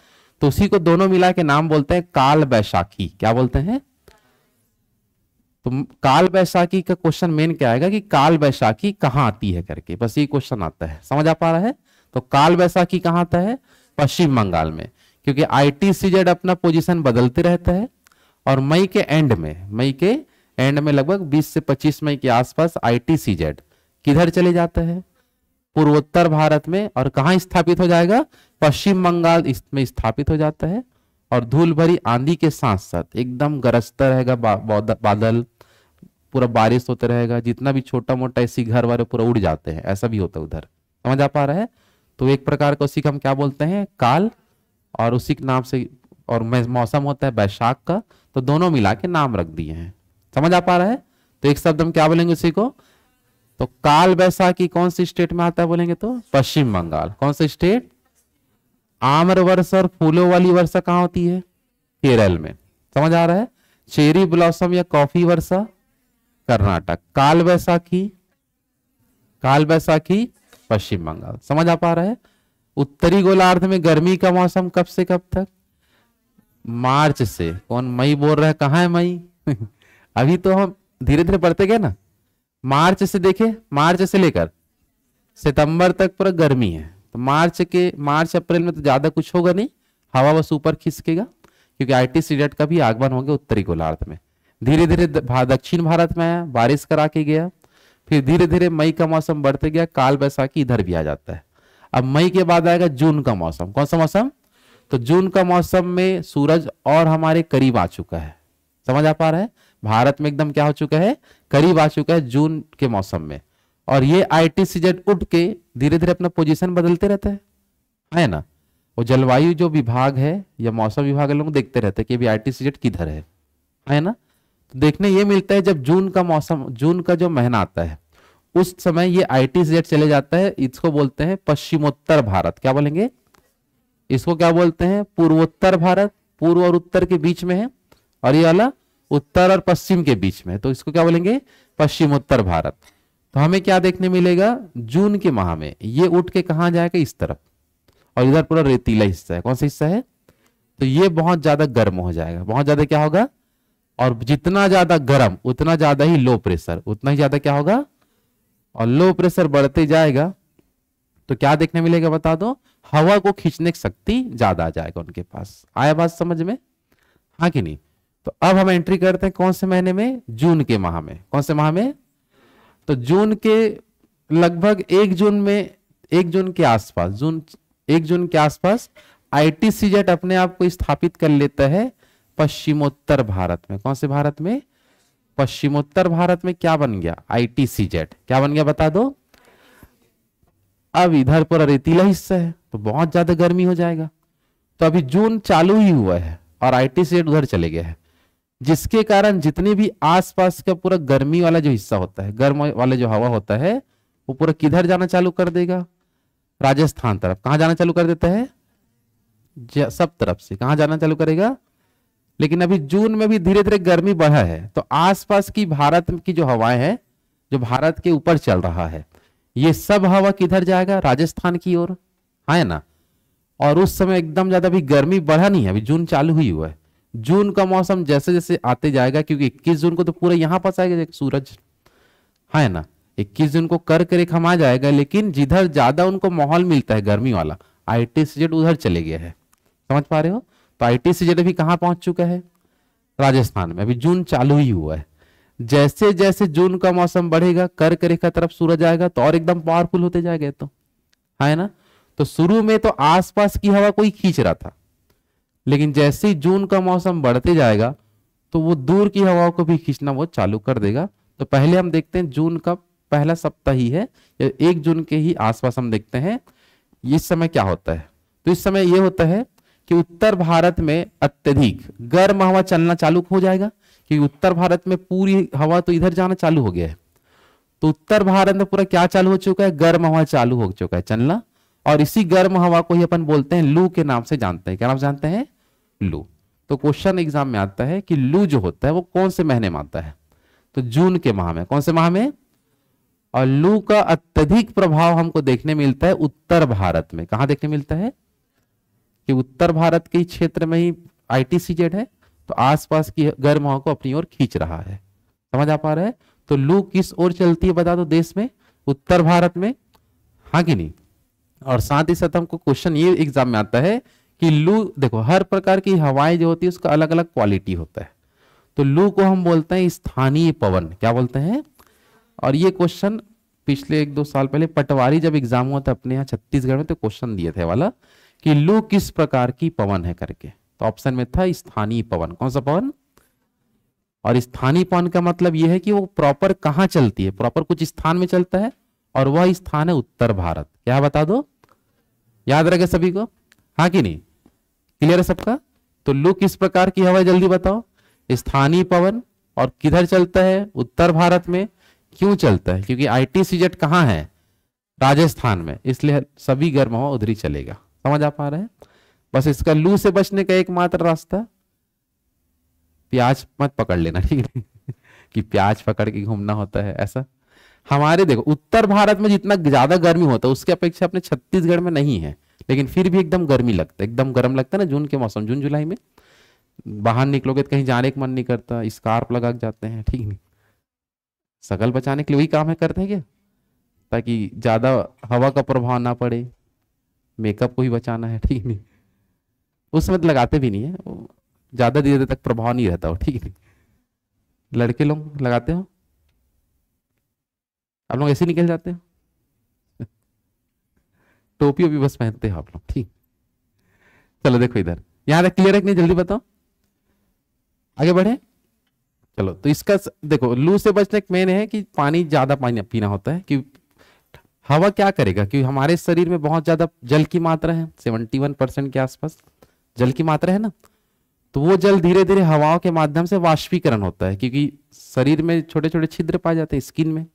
तो उसी को दोनों मिला के नाम बोलते हैं काल बैशाखी। क्या बोलते हैं? तो काल बैशाखी का क्वेश्चन मेन क्या आएगा कि काल बैशाखी कहां आती है करके, बस ये क्वेश्चन आता है। समझ आ पा रहा है? तो काल बैशाखी कहां आता है? पश्चिम बंगाल में, क्योंकि ITCZ अपना पोजीशन बदलते रहता है, और मई के एंड में लगभग 20 से 25 मई के आसपास ITCZ किधर चले जाता है? पूर्वोत्तर भारत में। और कहां स्थापित हो जाएगा? पश्चिम बंगाल इसमें स्थापित हो जाता है, और धूल भरी आंधी के साथ साथ एकदम गरजता रहेगा बादल, पूरा बारिश होते रहेगा, जितना भी छोटा मोटा ऐसी घर वाले पूरा उड़ जाते हैं, ऐसा भी होता है उधर। समझ आ पा रहा है? तो एक प्रकार का उसी का हम क्या बोलते हैं? काल, और उसी के नाम से, और मौसम होता है बैशाख का, तो दोनों मिला के नाम रख दिए हैं। समझ आ पा रहा है? तो एक शब्द हम क्या बोलेंगे उसी को? तो काल बैसाखी कौन सी स्टेट में आता है बोलेंगे तो? पश्चिम बंगाल। कौन सा स्टेट? आम्र वर्षा और फूलों वाली वर्षा कहां होती है? केरल में। समझ आ रहा है? चेरी ब्लॉसम या कॉफी वर्षा कर्नाटक। काल बैसाखी पश्चिम बंगाल। समझ आ पा रहा है? उत्तरी गोलार्ध में गर्मी का मौसम कब से कब तक? मार्च से। कौन मई बोल रहा है? कहां है मई? अभी तो हम धीरे धीरे बढ़ते गए ना। मार्च से देखे, मार्च से लेकर सितंबर तक पूरा गर्मी है। तो मार्च अप्रैल में तो ज्यादा कुछ होगा नहीं, हवा बस ऊपर खिसकेगा, क्योंकि ITCZ का भी आगमन हो गया उत्तरी गोलार्ध में। धीरे धीरे दक्षिण भारत में आया, बारिश करा के गया, फिर धीरे धीरे मई का मौसम बढ़ते गया, काल बैसाखी इधर भी आ जाता है। अब मई के बाद आएगा जून का मौसम। कौन सा मौसम? तो जून का मौसम में सूरज और हमारे करीब आ चुका है। समझ आ पा रहा है? भारत में एकदम क्या हो चुका है? करीब आ चुका है जून के मौसम में। और ये ITCZ उठ के धीरे धीरे अपना पोजीशन बदलते रहता है ना। वो जलवायु जो विभाग है या मौसम विभाग लोग देखते रहते हैं कि अभी ITCZ किधर है ना। तो देखने ये मिलता है जब जून का मौसम, जून का जो महीना आता है, उस समय ये ITCZ चले जाता है। इसको बोलते हैं पश्चिमोत्तर भारत। क्या बोलेंगे इसको? क्या बोलते हैं? पूर्वोत्तर भारत। पूर्व और उत्तर के बीच में है, और ये वाला उत्तर और पश्चिम के बीच में, तो इसको क्या बोलेंगे? पश्चिमोत्तर भारत। तो हमें क्या देखने मिलेगा? जून के माह में ये उठ के कहां जाएगा? इस तरफ, और इधर पूरा रेतीला हिस्सा है। कौन सा हिस्सा है? तो ये बहुत ज्यादा गर्म हो जाएगा। बहुत ज्यादा क्या होगा? और जितना ज्यादा गर्म उतना ज्यादा ही लो प्रेशर, उतना ही ज्यादा क्या होगा? और लो प्रेशर बढ़ते जाएगा तो क्या देखने मिलेगा बता दो, हवा को खींचने की शक्ति ज्यादा आ जाएगा उनके पास। आया बात समझ में, हाँ कि नहीं? तो अब हम एंट्री करते हैं कौन से महीने में, जून के माह में। कौन से माह में? तो जून के लगभग 1 जून में, 1 जून के आसपास, 1 जून के आसपास ITCZ अपने आप को स्थापित कर लेता है पश्चिमोत्तर भारत में। कौन से भारत में? पश्चिमोत्तर भारत में क्या बन गया? ITCZ क्या बन गया बता दो। अब इधर पर रेतीला हिस्सा है तो बहुत ज्यादा गर्मी हो जाएगा, तो अभी जून चालू ही हुआ है और ITCZ उधर चले गया है, जिसके कारण जितनी भी आसपास का पूरा गर्मी वाला जो हिस्सा होता है, गर्म वाले जो हवा होता है, वो पूरा किधर जाना चालू कर देगा? राजस्थान तरफ। कहां जाना चालू कर देता है? सब तरफ से। कहां जाना चालू करेगा? लेकिन अभी जून में भी धीरे धीरे गर्मी बढ़ा है, तो आसपास की भारत की जो हवाएं हैं, जो भारत के ऊपर चल रहा है, ये सब हवा किधर जाएगा? राजस्थान की ओर, है ना? और उस समय एकदम ज्यादा भी गर्मी बढ़ा नहीं है, अभी जून चालू ही हुआ है। जून का मौसम जैसे जैसे आते जाएगा, क्योंकि 21 जून को तो पूरा यहां पास आएगा सूरज, है ना? 21 जून को कर्क रेखा में आ जाएगा, लेकिन जिधर ज्यादा उनको माहौल मिलता है गर्मी वाला, ITCZ उधर चले गए हैं। समझ पा रहे हो? तो ITCZ अभी कहां पहुंच चुका है? राजस्थान में। अभी जून चालू ही हुआ है। जैसे जैसे जून का मौसम बढ़ेगा, कर्क रेखा तरफ सूरज आएगा तो और एकदम पावरफुल होते जाएगा, तो है ना? तो शुरू में तो आसपास की हवा कोई खींच रहा था, लेकिन जैसे ही जून का मौसम बढ़ते जाएगा तो वो दूर की हवाओं को भी खींचना वो चालू कर देगा। तो पहले हम देखते हैं जून का पहला सप्ताह ही है, 1 जून के ही आसपास हम देखते हैं इस समय क्या होता है। तो इस समय ये होता है कि उत्तर भारत में अत्यधिक गर्म हवा चलना चालू हो जाएगा, क्योंकि उत्तर भारत में पूरी हवा तो इधर जाना चालू हो गया है। तो उत्तर भारत में पूरा क्या चालू हो चुका है? गर्म हवा चालू हो चुका है चलना, और इसी गर्म हवा को ही अपन बोलते हैं लू के नाम से जानते हैं। क्या नाम जानते हैं? लू। तो क्वेश्चन एग्जाम में आता है कि लू जो होता है वो कौन से महीने में आता है? तो जून के माह में। कौन से माह में? और लू का अत्यधिक प्रभाव हमको देखने मिलता है उत्तर भारत में। कहां देखने मिलता है? कि उत्तर भारत के क्षेत्र में ही ITCZ है, तो आसपास की गर्म हवा को अपनी ओर खींच रहा है। समझ आ पा रहा है? तो लू किस ओर चलती है बता दो देश में? उत्तर भारत में, हाँ कि नहीं? और साथ ही साथ हमको क्वेश्चन ये एग्जाम में आता है कि लू, देखो हर प्रकार की हवाएं जो होती है उसका अलग अलग क्वालिटी होता है। तो लू को हम बोलते हैं स्थानीय पवन। क्या बोलते हैं? और ये क्वेश्चन पिछले 1-2 साल पहले पटवारी जब एग्जाम हुआ था अपने यहाँ छत्तीसगढ़ में, तो क्वेश्चन दिए थे वाला कि लू किस प्रकार की पवन है करके। तो ऑप्शन में था स्थानीय पवन। कौन सा पवन? और स्थानीय पवन का मतलब यह है कि वो प्रॉपर कहां चलती है, प्रॉपर कुछ स्थान में चलता है, और वह स्थान है उत्तर भारत। क्या बता दो? याद रहे सभी को, हाँ कि नहीं? क्लियर है सबका? तो लू किस प्रकार की हवा, जल्दी बताओ। स्थानीय पवन, और किधर चलता है? उत्तर भारत में। क्यों चलता है? क्योंकि ITCZ कहां है? राजस्थान में, इसलिए सभी गर्म हवा उधर ही चलेगा। समझ आ पा रहे हैं? बस इसका लू से बचने का एकमात्र रास्ता, प्याज मत पकड़ लेना, ठीक है? कि प्याज पकड़ के घूमना होता है ऐसा। हमारे देखो उत्तर भारत में जितना ज्यादा गर्मी होता है उसके अपेक्षा अपने छत्तीसगढ़ में नहीं है, लेकिन फिर भी एकदम गर्मी लगता है, एकदम गर्म लगता है ना जून के मौसम, जून जुलाई में बाहर निकलोगे तो कहीं जाने का मन नहीं करता, स्कार्फ लगा के जाते हैं, ठीक नहीं? शकल बचाने के लिए वही काम है, करते हैं क्या? ताकि ज्यादा हवा का प्रभाव ना पड़े, मेकअप को ही बचाना है, ठीक नहीं? उसमें तो लगाते भी नहीं है, ज्यादा देर तक प्रभाव नहीं रहता हो, ठीक नहीं? लड़के लोग लगाते हो, आप लोग ऐसे निकल जाते हो, टोपी भी बस पहनते हो आप लोग, ठीक? चलो देखो इधर, यहां तक क्लियर है कि नहीं? जल्दी बताओ, आगे बढ़े। चलो तो इसका देखो, लू से बचने का मेन है कि पानी ज्यादा पानी पीना होता है, कि हवा क्या करेगा, क्योंकि हमारे शरीर में बहुत ज्यादा जल की मात्रा है, 71% के आसपास जल की मात्रा है ना, तो वो जल धीरे धीरे हवाओं के माध्यम से वाष्पीकरण होता है, क्योंकि शरीर में छोटे छोटे छिद्र पाए जाते हैं स्किन में,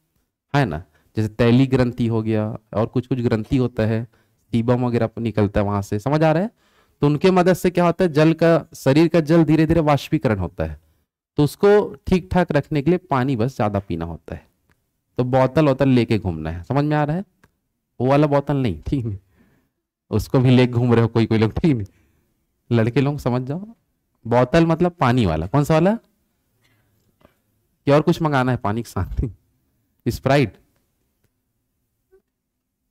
है ना? जैसे तैली ग्रंथि हो गया और कुछ कुछ ग्रंथि होता है, सीबम वगैरह निकलता है वहां से, समझ आ रहा है? तो उनके मदद से क्या होता है, जल का, शरीर का जल धीरे धीरे वाष्पीकरण होता है, तो उसको ठीक ठाक रखने के लिए पानी बस ज्यादा पीना होता है। तो बोतल वोतल लेके घूमना है, समझ में आ रहा है? वो वाला बोतल नहीं, ठीक है? उसको भी लेके घूम रहे हो कोई कोई लोग, ठीक है? लड़के लोग समझ जाओ, बोतल मतलब पानी वाला। कौन सा वाला? क्या और कुछ मंगाना है पानी के साथ? स्प्राइट,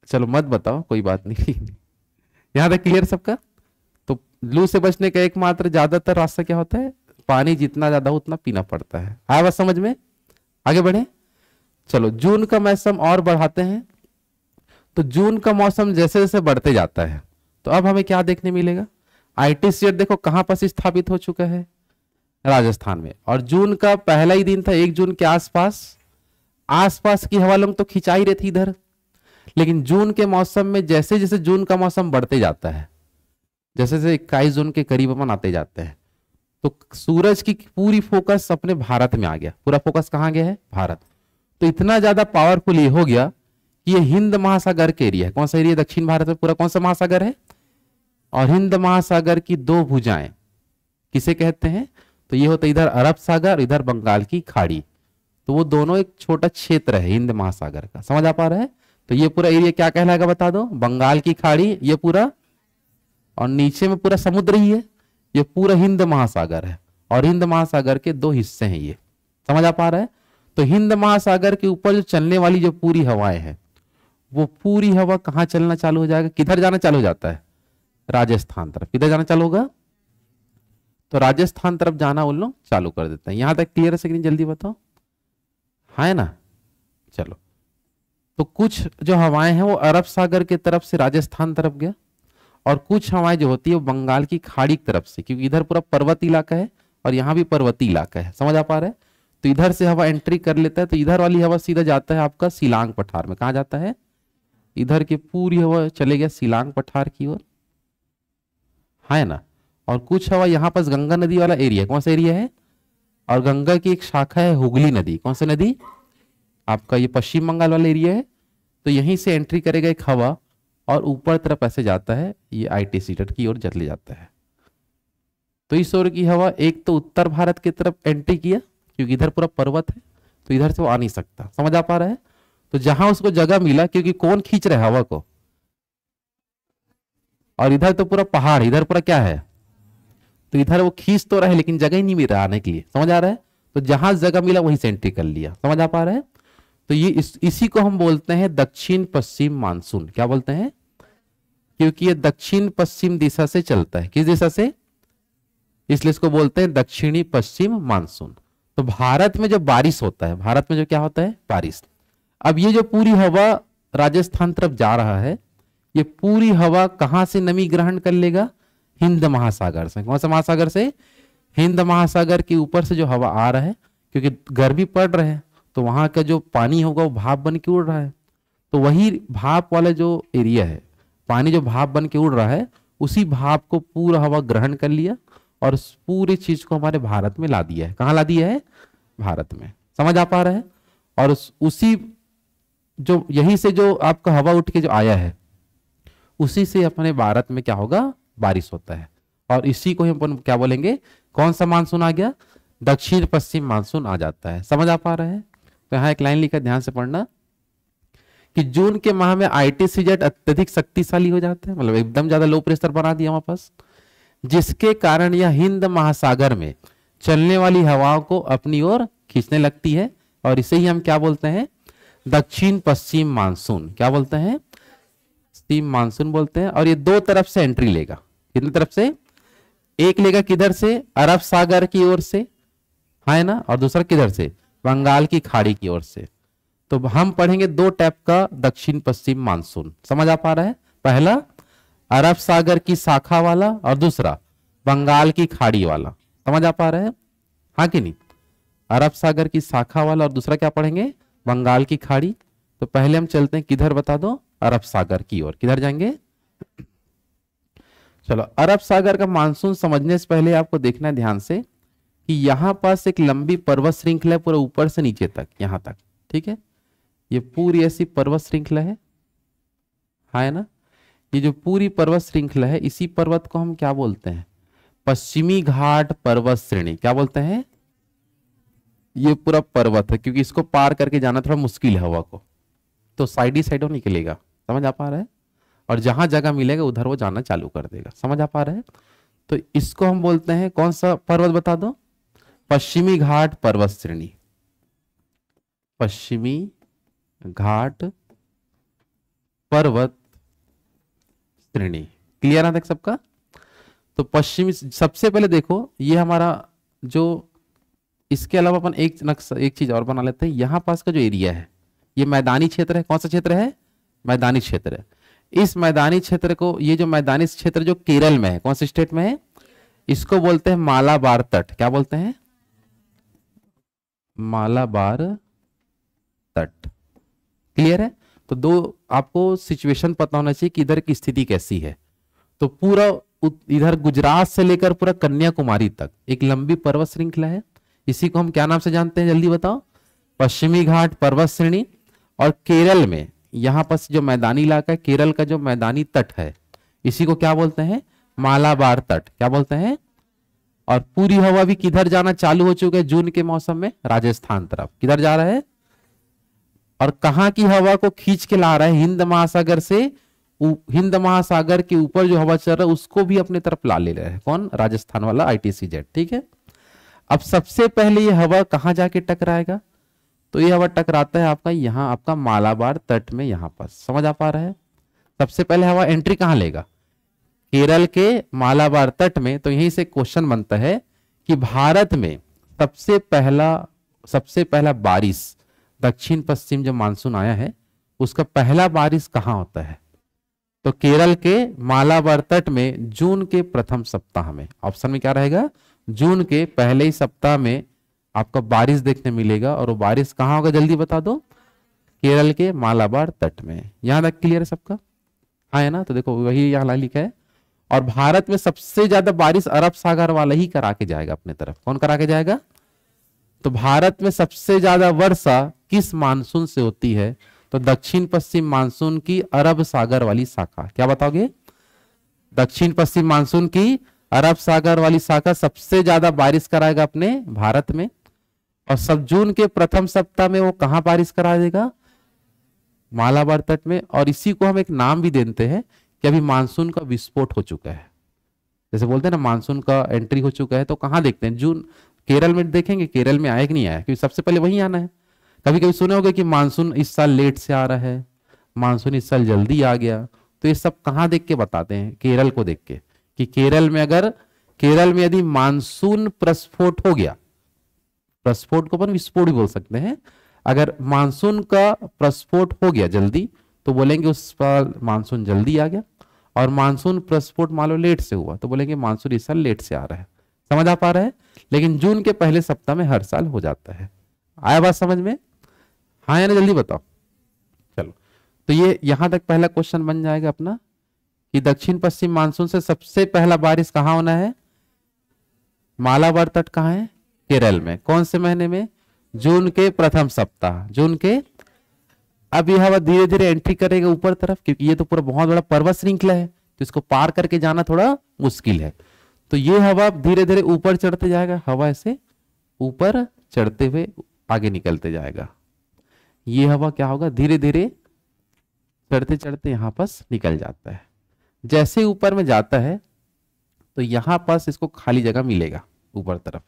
चलो मत बताओ, कोई बात नहीं। यहां तक क्लियर सबका? तो लू से बचने का एकमात्र ज्यादातर रास्ता क्या होता है? पानी जितना ज्यादा हो उतना पीना पड़ता है। आया बात समझ में? आगे बढ़े। चलो जून का मौसम और बढ़ाते हैं। तो जून का मौसम जैसे जैसे बढ़ते जाता है तो अब हमें क्या देखने मिलेगा? आईटीसीएट देखो कहां पर स्थापित हो चुका है? राजस्थान में। और जून का पहला ही दिन था, 1 जून के आसपास। आसपास की हवा लोग तो खिंचाई रहती इधर, लेकिन जून के मौसम में जैसे जैसे जून का मौसम बढ़ते जाता है, जैसे जैसे 21 जून के करीब अपन आते जाते हैं, तो सूरज की पूरी फोकस अपने भारत में आ गया। पूरा फोकस कहां गया है? भारत। तो इतना ज्यादा पावरफुल ये हो गया कि ये हिंद महासागर के एरिया है। कौन सा एरिया? दक्षिण भारत में पूरा कौन सा महासागर है? और हिंद महासागर की दो भुजाएं किसे कहते हैं? तो ये होता है इधर अरब सागर, इधर बंगाल की खाड़ी। तो वो दोनों एक छोटा क्षेत्र है हिंद महासागर का। समझ आ पा रहा है? तो ये पूरा एरिया क्या कहलाएगा बता दो? बंगाल की खाड़ी ये पूरा, और नीचे में पूरा समुद्र ही है, ये पूरा हिंद महासागर है। और हिंद महासागर के दो हिस्से हैं ये। समझ आ पा रहा है? तो हिंद महासागर के ऊपर जो चलने वाली जो पूरी हवाएं हैं, वो पूरी हवा कहां चलना चालू हो जाएगा? किधर जाना चालू हो जाता है? राजस्थान तरफ। किधर जाना चालू होगा? तो राजस्थान तरफ जाना उन लोग चालू कर देते हैं। यहां तक क्लियर है कि नहीं? जल्दी बताओ। है ना? चलो, तो कुछ जो हवाएं हैं वो अरब सागर की तरफ से राजस्थान तरफ गया, और कुछ हवाएं जो होती है वो बंगाल की खाड़ी की तरफ से, क्योंकि इधर पूरा पर्वत इलाका है और यहाँ भी पर्वतीय इलाका है। समझ आ पा रहा है? तो इधर से हवा एंट्री कर लेता है, तो इधर वाली हवा सीधा जाता है आपका शिलांग पठार में। कहा जाता है? इधर की पूरी हवा चले गया शिलांग पठार की ओर, है ना? और कुछ हवा यहाँ पास गंगा नदी वाला एरिया, कौन सा एरिया है? और गंगा की एक शाखा है हुगली नदी। कौन सी नदी? आपका ये पश्चिम बंगाल वाला एरिया है। तो यहीं से एंट्री करेगा एक हवा, और ऊपर तरफ ऐसे जाता है, ये आईटीसीएट की ओर चले जाता है। तो इस ओर की हवा एक तो उत्तर भारत की तरफ एंट्री किया, क्योंकि इधर पूरा पर्वत है, तो इधर से वो आ नहीं सकता। समझ आ पा रहा है? तो जहां उसको जगह मिला, क्योंकि कौन खींच रहा है हवा को? और इधर तो पूरा पहाड़, इधर पूरा क्या है? तो इधर वो खींच तो रहा है लेकिन जगह ही नहीं मिल रहा आने के लिए। समझ आ रहा है? तो जहां जगह मिला वहीं से एंट्री कर लिया। समझ आ पा रहा है? तो ये इसी को हम बोलते हैं दक्षिण पश्चिम मानसून। क्या बोलते हैं? क्योंकि ये दक्षिण पश्चिम दिशा से चलता है। किस दिशा से? इसलिए इसको बोलते हैं दक्षिणी पश्चिम मानसून। तो भारत में जो बारिश होता है, भारत में जो क्या होता है? बारिश। अब ये जो पूरी हवा राजस्थान तरफ जा रहा है, ये पूरी हवा कहां से नमी ग्रहण कर लेगा? हिंद महासागर से। कौन सा महासागर से? हिंद महासागर के ऊपर से जो हवा आ रहा है, क्योंकि गर्मी पड़ रहा है, तो वहां का जो पानी होगा वो भाप बन के उड़ रहा है। तो वही भाप वाला जो एरिया है, पानी जो भाप बन के उड़ रहा है, उसी भाप को पूरा हवा ग्रहण कर लिया और उस पूरी चीज को हमारे भारत में ला दिया है। कहाँ ला दिया है? भारत में। समझ आ पा रहा है? और उसी जो यहीं से जो आपका हवा उठ के जो आया है, उसी से अपने भारत में क्या होगा? बारिश होता है। और इसी को हम क्या बोलेंगे? कौन सा मानसून आ गया? दक्षिण पश्चिम मानसून आ जाता है। समझ आ पा रहे हैं? तो यहां एक लाइन लिखा, ध्यान से पढ़ना, कि जून के माह में आईटीसीजेट अत्यधिक शक्तिशाली हो जाता है, मतलब एकदम ज्यादा लो प्रेशर बना दिया हमारे पास, जिसके कारण यह हिंद महासागर में चलने वाली हवाओं को अपनी ओर खींचने लगती है। और इसे ही हम क्या बोलते हैं? दक्षिण पश्चिम मानसून। क्या बोलते हैं? पश्चिम मानसून बोलते हैं। और ये दो तरफ से एंट्री लेगा। कितनी तरफ से? एक लेगा किधर से? अरब सागर की ओर से, है ना? और दूसरा किधर से? बंगाल की खाड़ी की ओर से। तो हम पढ़ेंगे दो टाइप का दक्षिण पश्चिम मानसून। समझ आ पा रहा है? पहला अरब सागर की शाखा वाला, और दूसरा बंगाल की खाड़ी वाला। समझ आ पा रहा है? हाँ कि नहीं? अरब सागर की शाखा वाला, और दूसरा क्या पढ़ेंगे? बंगाल की खाड़ी। तो पहले हम चलते हैं किधर बता दो? अरब सागर की ओर। किधर जाएंगे? चलो, अरब सागर का मानसून समझने से पहले आपको देखना है ध्यान से कि यहां पास एक लंबी पर्वत श्रृंखला है, पूरा ऊपर से नीचे तक, यहां तक। ठीक है? ये पूरी ऐसी पर्वत श्रृंखला है ना? ये जो पूरी पर्वत श्रृंखला है, इसी पर्वत को हम क्या बोलते हैं? पश्चिमी घाट पर्वत श्रेणी। क्या बोलते हैं? ये पूरा पर्वत है, क्योंकि इसको पार करके जाना थोड़ा मुश्किल है हवा को, तो साइड ही साइड निकलेगा। समझ आ पा रहा है? और जहां जगह मिलेगा उधर वो जाना चालू कर देगा। समझ आ पा रहा है? तो इसको हम बोलते हैं, कौन सा पर्वत बता दो? पश्चिमी घाट पर्वत श्रेणी। पश्चिमी घाट पर्वत श्रेणी। क्लियर है तक सबका? तो पश्चिमी, सबसे पहले देखो ये हमारा जो, इसके अलावा अपन एक चीज और बना लेते हैं। यहां पास का जो एरिया है ये मैदानी क्षेत्र है। कौन सा क्षेत्र है? मैदानी क्षेत्र है। इस मैदानी क्षेत्र को, ये जो मैदानी क्षेत्र जो केरल में है, कौन से स्टेट में है? इसको बोलते हैं मालाबार तट। क्या बोलते हैं? मालाबार तट। क्लियर है? तो दो आपको सिचुएशन पता होना चाहिए कि इधर की स्थिति कैसी है। तो पूरा इधर गुजरात से लेकर पूरा कन्याकुमारी तक एक लंबी पर्वत श्रृंखला है। इसी को हम क्या नाम से जानते हैं, जल्दी बताओ? पश्चिमी घाट पर्वत श्रेणी। और केरल में यहां पर जो मैदानी इलाका है, केरल का जो मैदानी तट है, इसी को क्या बोलते हैं? मालाबार तट। क्या बोलते हैं? और पूरी हवा भी किधर जाना चालू हो चुके हैं जून के मौसम में? राजस्थान तरफ। किधर जा रहा है? और कहां की हवा को खींच के ला रहा है? हिंद महासागर से। हिंद महासागर के ऊपर जो हवा चल रहा है उसको भी अपने तरफ ला ले रहा है। कौन? राजस्थान वाला ITCZ। ठीक है। अब सबसे पहले ये हवा कहां जाके टकराएगा? तो ये हवा टकराता है आपका यहां, आपका मालाबार तट में। यहां पर समझ आ पा रहा है? सबसे पहले हवा एंट्री कहां लेगा? केरल के मालाबार तट में। तो यहीं से क्वेश्चन बनता है कि भारत में सबसे पहला बारिश, दक्षिण पश्चिम जो मानसून आया है उसका पहला बारिश कहां होता है? तो केरल के मालाबार तट में जून के प्रथम सप्ताह में। ऑप्शन में क्या रहेगा? जून के पहले ही सप्ताह में आपका बारिश देखने मिलेगा। और वो बारिश कहां होगा, जल्दी बता दो? केरल के मालाबार तट में। यहां तक क्लियर है सबका? हाँ है ना? तो देखो वही यहां लिखा है। और भारत में सबसे ज्यादा बारिश अरब सागर वाला ही करा के जाएगा अपने तरफ। कौन करा के जाएगा? तो भारत में सबसे ज्यादा वर्षा किस मानसून से होती है? तो दक्षिण पश्चिम मानसून की अरब सागर वाली शाखा। क्या बताओगे? दक्षिण पश्चिम मानसून की अरब सागर वाली शाखा सबसे ज्यादा बारिश कराएगा अपने भारत में। और सब जून के प्रथम सप्ताह में वो कहां बारिश करा देगा? मालाबार तट में। और इसी को हम एक नाम भी देते हैं कि अभी मानसून का विस्फोट हो चुका है। जैसे बोलते हैं ना मानसून का एंट्री हो चुका है, तो कहां देखते हैं? जून। केरल में देखेंगे केरल में आया कि नहीं आया, क्योंकि सबसे पहले वही आना है। कभी कभी सुने होंगे कि मानसून इस साल लेट से आ रहा है, मानसून इस साल जल्दी आ गया। तो ये सब कहां देख के बताते हैं? केरल को देख के, कि केरल में यदि मानसून प्रस्फोट हो गया, प्रस्फोट को अपन विस्फोट भी बोल सकते हैं। अगर मानसून का प्रस्फोट हो गया जल्दी, तो बोलेंगे उस पर मानसून जल्दी आ गया। और मानसून प्रस्फोट मान लो लेट से हुआ, तो बोलेंगे मानसून इस साल लेट से आ रहा है। समझ आ पा रहा है? लेकिन जून के पहले सप्ताह में हर साल हो जाता है। आया बात समझ में? हाँ या ना? जल्दी बताओ। चलो, तो ये यहां तक पहला क्वेश्चन बन जाएगा अपना कि दक्षिण पश्चिम मानसून से सबसे पहला बारिश कहां होना है? मालाबार तट कहां है? केरल में। कौन से महीने में? जून के प्रथम सप्ताह। जून के। अब यह हवा धीरे धीरे एंट्री करेगा ऊपर तरफ, क्योंकि ये तो पूरा बहुत बड़ा पर्वत श्रृंखला है, तो इसको पार करके जाना थोड़ा मुश्किल है। तो ये हवा धीरे धीरे ऊपर चढ़ते जाएगा। हवा ऐसे ऊपर चढ़ते हुए आगे निकलते जाएगा। ये हवा क्या होगा? धीरे धीरे चढ़ते चढ़ते यहां पास निकल जाता है। जैसे ऊपर में जाता है तो यहां पास इसको खाली जगह मिलेगा ऊपर तरफ।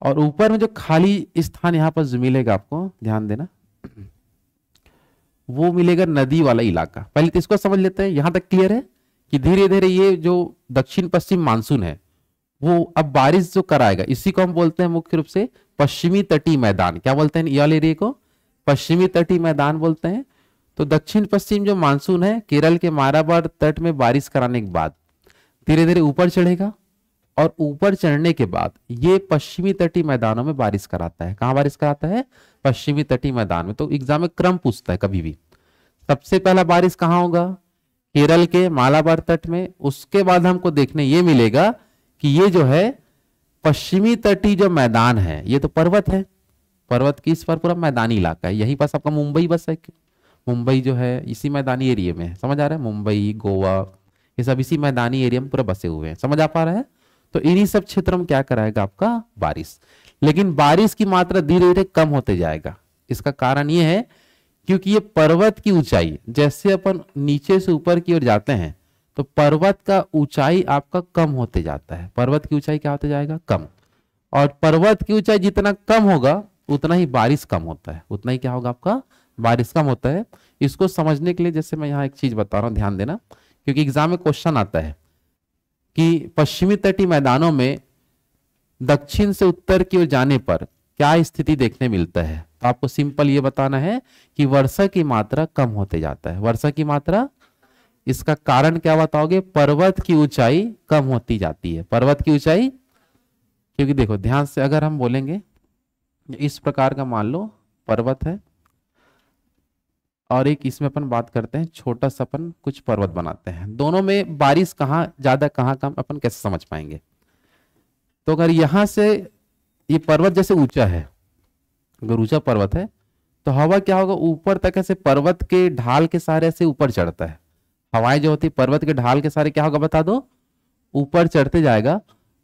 और ऊपर में जो खाली स्थान यहां पर जो मिलेगा, आपको ध्यान देना, वो मिलेगा नदी वाला इलाका। पहले तो इसको समझ लेते हैं। यहां तक क्लियर है कि धीरे धीरे ये जो दक्षिण पश्चिम मानसून है वो अब बारिश जो कराएगा, इसी को हम बोलते हैं मुख्य रूप से पश्चिमी तटीय मैदान। क्या बोलते हैं? ये एरिया को पश्चिमी तटीय मैदान बोलते हैं। तो दक्षिण पश्चिम जो मानसून है केरल के मालाबार तट में बारिश कराने के बाद धीरे धीरे ऊपर चढ़ेगा। और ऊपर चढ़ने के बाद ये पश्चिमी तटीय मैदानों में बारिश कराता है। कहां बारिश कराता है? पश्चिमी तटीय मैदान में। तो एग्जाम में क्रम पूछता है कभी भी। सबसे पहला बारिश कहां होगा? केरल के मालाबार तट में। उसके बाद हमको देखने ये मिलेगा कि ये जो है पश्चिमी तटीय जो मैदान है, ये तो पर्वत है, पर्वत की इस पर पूरा मैदानी इलाका है। यहीं पास आपका मुंबई बस है। मुंबई जो है इसी मैदानी एरिया में है। समझ आ रहा है? मुंबई, गोवा, ये सब इसी मैदानी एरिया में पूरा बसे हुए हैं। समझ आ पा रहा है? तो इन्हीं सब क्षेत्रों में क्या कराएगा आपका? बारिश। लेकिन बारिश की मात्रा धीरे धीरे कम होते जाएगा। इसका कारण ये है क्योंकि ये पर्वत की ऊंचाई, जैसे अपन नीचे से ऊपर की ओर जाते हैं तो पर्वत का ऊंचाई आपका कम होते जाता है। पर्वत की ऊंचाई क्या होते जाएगा? कम। और पर्वत की ऊंचाई जितना कम होगा उतना ही बारिश कम होता है। उतना ही क्या होगा आपका? बारिश कम होता है। इसको समझने के लिए जैसे मैं यहाँ एक चीज बता रहा हूँ, ध्यान देना, क्योंकि एग्जाम में क्वेश्चन आता है कि पश्चिमी तटीय मैदानों में दक्षिण से उत्तर की ओर जाने पर क्या स्थिति देखने मिलता है। तो आपको सिंपल ये बताना है कि वर्षा की मात्रा कम होते जाता है। वर्षा की मात्रा, इसका कारण क्या बताओगे? पर्वत की ऊंचाई कम होती जाती है। पर्वत की ऊंचाई, क्योंकि देखो ध्यान से अगर हम बोलेंगे इस प्रकार का मान लो पर्वत है और एक इसमें अपन बात करते हैं छोटा सा अपन कुछ पर्वत बनाते हैं, दोनों में बारिश कहाँ ज्यादा कहाँ कम अपन कैसे समझ पाएंगे? तो अगर यहां से ये पर्वत जैसे ऊंचा है, अगर ऊंचा पर्वत है तो हवा क्या होगा? ऊपर तक ऐसे पर्वत के ढाल के सहारे से ऊपर चढ़ता है। हवाएं जो होती है पर्वत के ढाल के सहारे क्या होगा बता दो? ऊपर चढ़ते जाएगा,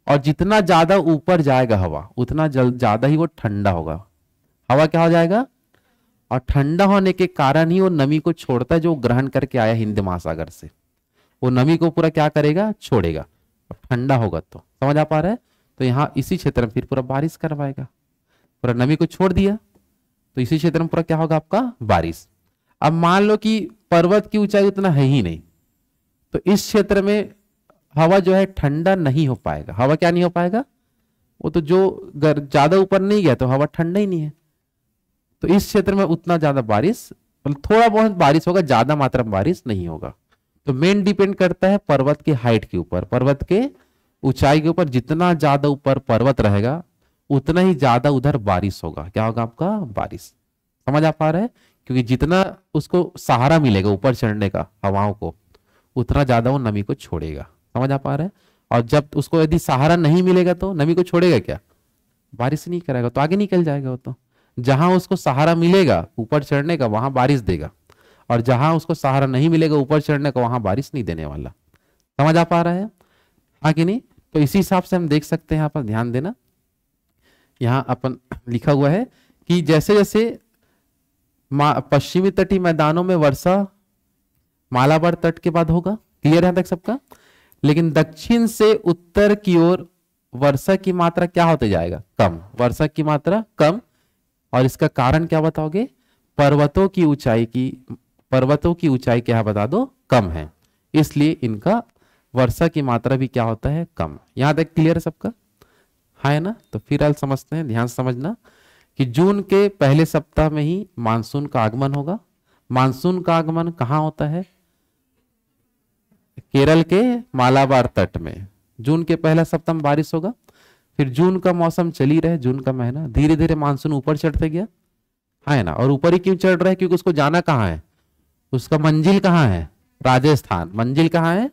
और जितना ज्यादा ऊपर जाएगा हवा उतना ज्यादा ही वो ठंडा होगा। हवा क्या हो जाएगा? और ठंडा होने के कारण ही वो नमी को छोड़ता है जो ग्रहण करके आया हिंद महासागर से, वो नमी को पूरा क्या करेगा? छोड़ेगा। ठंडा होगा तो समझ आ पा रहा है? तो यहाँ इसी क्षेत्र में फिर पूरा बारिश करवाएगा, पूरा नमी को छोड़ दिया तो इसी क्षेत्र में पूरा क्या होगा आपका? बारिश। अब मान लो कि पर्वत की ऊंचाई उतना है ही नहीं, तो इस क्षेत्र में हवा जो है ठंडा नहीं हो पाएगा। हवा क्या नहीं हो पाएगा? वो तो जो ज्यादा ऊपर नहीं गया तो हवा ठंडा ही नहीं है, तो इस क्षेत्र में उतना ज्यादा बारिश, मतलब थोड़ा बहुत बारिश होगा, ज्यादा मात्रा में बारिश नहीं होगा। तो मेन डिपेंड करता है पर्वत की हाइट के ऊपर, पर्वत के ऊंचाई के ऊपर। जितना ज्यादा ऊपर पर्वत रहेगा उतना ही ज्यादा उधर बारिश होगा। क्या होगा आपका? बारिश। समझ आ पा रहा है? क्योंकि जितना उसको सहारा मिलेगा ऊपर चढ़ने का हवाओं को, उतना ज्यादा वो नमी को छोड़ेगा। समझ आ पा रहा है? और जब उसको यदि सहारा नहीं मिलेगा तो नमी को छोड़ेगा क्या? बारिश नहीं करेगा, तो आगे निकल जाएगा वो। तो जहां उसको सहारा मिलेगा ऊपर चढ़ने का वहां बारिश देगा, और जहां उसको सहारा नहीं मिलेगा ऊपर चढ़ने का वहां बारिश नहीं देने वाला। समझ आ पा रहा है? आगे नहीं? तो इसी हिसाब से हम देख सकते हैं, यहाँ पर ध्यान देना, यहाँ अपन लिखा हुआ है कि जैसे जैसे पश्चिमी तटीय मैदानों में वर्षा मालाबार तट के बाद होगा। क्लियर है तक सबका? लेकिन दक्षिण से उत्तर की ओर वर्षा की मात्रा क्या होते जाएगा? कम। वर्षा की मात्रा कम, और इसका कारण क्या बताओगे? पर्वतों की ऊंचाई क्या बता दो? कम है, इसलिए इनका वर्षा की मात्रा भी क्या होता है? कम। यहां तक क्लियर है सबका? है ना? तो फिर हाल समझते हैं, ध्यान समझना कि जून के पहले सप्ताह में ही मानसून का आगमन होगा। मानसून का आगमन कहां होता है? केरल के मालाबार तट में। जून के पहला सप्ताह में बारिश होगा, फिर जून का मौसम चली रहे, जून का महीना, धीरे धीरे मानसून ऊपर चढ़ते गया, है ना? और ऊपर ही क्यों चढ़ रहा है? क्योंकि उसको जाना कहाँ है? उसका मंजिल कहाँ है? राजस्थान। मंजिल कहाँ है?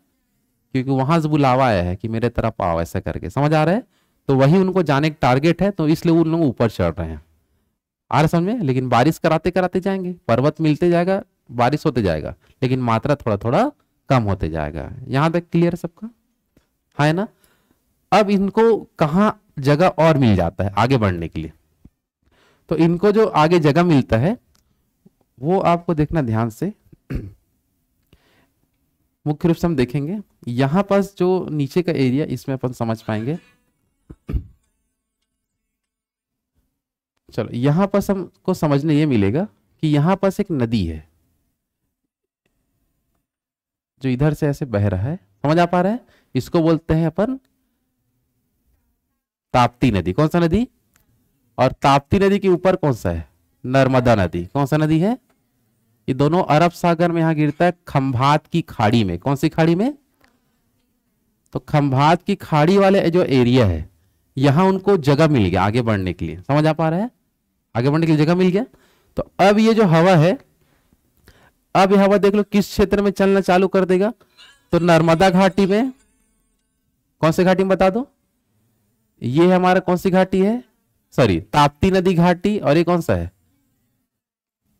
क्योंकि वहां से बुलावा आया है कि मेरे तरफ आओ, ऐसा करके। समझ आ रहा है? तो वही उनको जाने का टारगेट है, तो इसलिए उन लोग ऊपर चढ़ रहे हैं। आ रहा समझ में? लेकिन बारिश कराते कराते जाएंगे, पर्वत मिलते जाएगा, बारिश होते जाएगा, लेकिन मात्रा थोड़ा थोड़ा कम होते जाएगा। यहां तक क्लियर है सबका? है ना? अब इनको कहां जगह और मिल जाता है आगे बढ़ने के लिए? तो इनको जो आगे जगह मिलता है वो आपको देखना ध्यान से। मुख्य रूप से हम देखेंगे यहां पास जो नीचे का एरिया, इसमें अपन समझ पाएंगे। चलो, यहां पास हमको समझने ये मिलेगा कि यहां पास एक नदी है जो इधर से ऐसे बह रहा है। समझ आ पा रहा है? इसको बोलते हैं अपन ताप्ती नदी। कौन सा नदी? और ताप्ती नदी के ऊपर कौन सा है? नर्मदा नदी। कौन सा नदी है? ये दोनों अरब सागर में यहां गिरता है, खंभात की खाड़ी में। कौन सी खाड़ी में? तो खंभात की खाड़ी वाले जो एरिया है, यहां उनको जगह मिल गया आगे बढ़ने के लिए। समझ आ पा रहा है? आगे बढ़ने के लिए जगह मिल गया। तो अब ये जो हवा है, अब ये हवा देख लो किस क्षेत्र में चलना चालू कर देगा? तो नर्मदा घाटी में। कौन सी घाटी में बता दो? ये हमारा कौन सी घाटी है? सॉरी, ताप्ती नदी घाटी। और ये कौन सा है?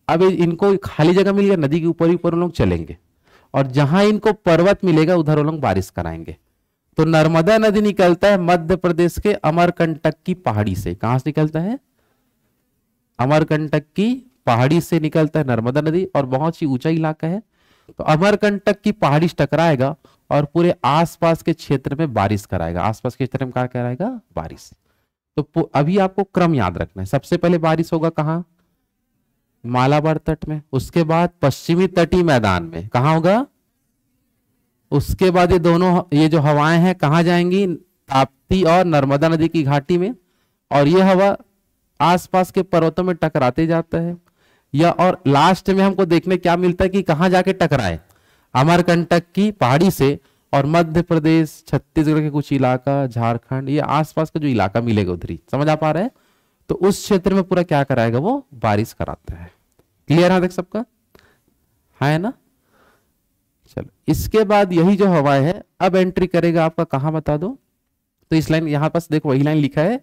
अब इनको खाली जगह मिल गया, नदी के ऊपर ही ऊपर लोग चलेंगे, और जहां इनको पर्वत मिलेगा उधर वो लोग बारिश कराएंगे। तो नर्मदा नदी निकलता है मध्य प्रदेश के अमरकंटक की पहाड़ी से। कहां से निकलता है? अमरकंटक की पहाड़ी से निकलता है नर्मदा नदी, और बहुत ही ऊंचा इलाका है। तो अमरकंटक की पहाड़ी से टकराएगा और पूरे आसपास के क्षेत्र में बारिश कराएगा। आसपास के क्षेत्र में क्या कराएगा? बारिश। तो अभी आपको क्रम याद रखना है। सबसे पहले बारिश होगा कहां? मालाबार तट में। उसके बाद पश्चिमी तटीय मैदान में, कहाँ होगा? उसके बाद ये दोनों, ये जो हवाएं हैं कहाँ जाएंगी? ताप्ती और नर्मदा नदी की घाटी में। और ये हवा आसपास के पर्वतों में टकराते जाता है। या और लास्ट में हमको देखने क्या मिलता है कि कहाँ जाके टकराए? अमरकंटक की पहाड़ी से और मध्य प्रदेश, छत्तीसगढ़ के कुछ इलाका, झारखंड, ये आसपास का जो इलाका मिलेगा उधरी। समझ आ पा रहा है? तो उस क्षेत्र में पूरा क्या कराएगा? वो बारिश कराता है। क्लियर है देख सबका? है ना? चलो, इसके बाद यही जो हवा है अब एंट्री करेगा आपका कहाँ, बता दो। तो इस लाइन यहां पास देखो, वही लाइन लिखा है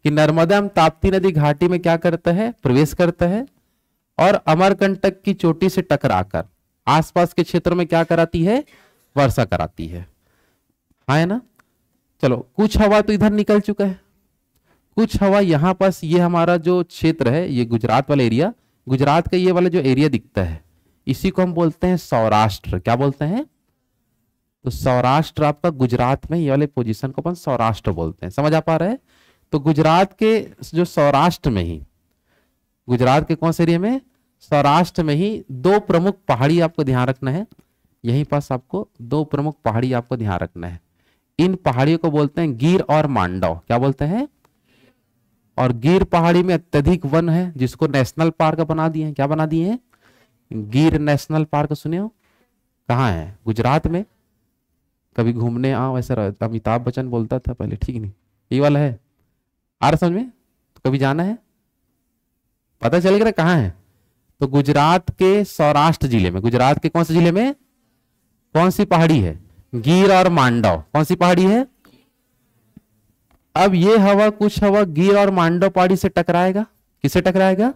कि नर्मदा एवं ताप्ती नदी घाटी में क्या करता है? प्रवेश करता है और अमरकंटक की चोटी से टकराकर आसपास के क्षेत्र में क्या कराती है? वर्षा कराती है। हाँ है ना? चलो, कुछ हवा तो इधर निकल चुका है, कुछ हवा यहां पास, ये हमारा जो क्षेत्र है, ये गुजरात वाला एरिया, गुजरात का ये वाला जो एरिया दिखता है, इसी को हम बोलते हैं सौराष्ट्र। क्या बोलते हैं? तो सौराष्ट्र आपका गुजरात में, ये वाले पोजीशन को अपन सौराष्ट्र बोलते हैं। समझ आ पा रहा है? तो गुजरात के जो सौराष्ट्र में ही, गुजरात के कौन से एरिया में? सौराष्ट्र में ही दो प्रमुख पहाड़ी आपको ध्यान रखना है। यहीं पास आपको दो प्रमुख पहाड़ी आपको ध्यान रखना है। इन पहाड़ियों को बोलते हैं गिर और मांडव। क्या बोलते हैं? और गिर पहाड़ी में अत्यधिक वन है, जिसको नेशनल पार्क बना दिए हैं। क्या बना दिए हैं? गिर नेशनल पार्क। सुने हो? कहाँ है? गुजरात में। कभी घूमने आओ, ऐसा अमिताभ बच्चन बोलता था पहले, ठीक नहीं? ये वाला है। आ रहा समझ में? तो कभी जाना है, पता चलेगा कहाँ है। तो गुजरात के सौराष्ट्र जिले में, गुजरात के कौन से जिले में कौन सी पहाड़ी है? गिर और मांडव। कौन सी पहाड़ी है? अब ये हवा, कुछ हवा गिर और मांडव पहाड़ी से टकराएगा। किससे टकराएगा?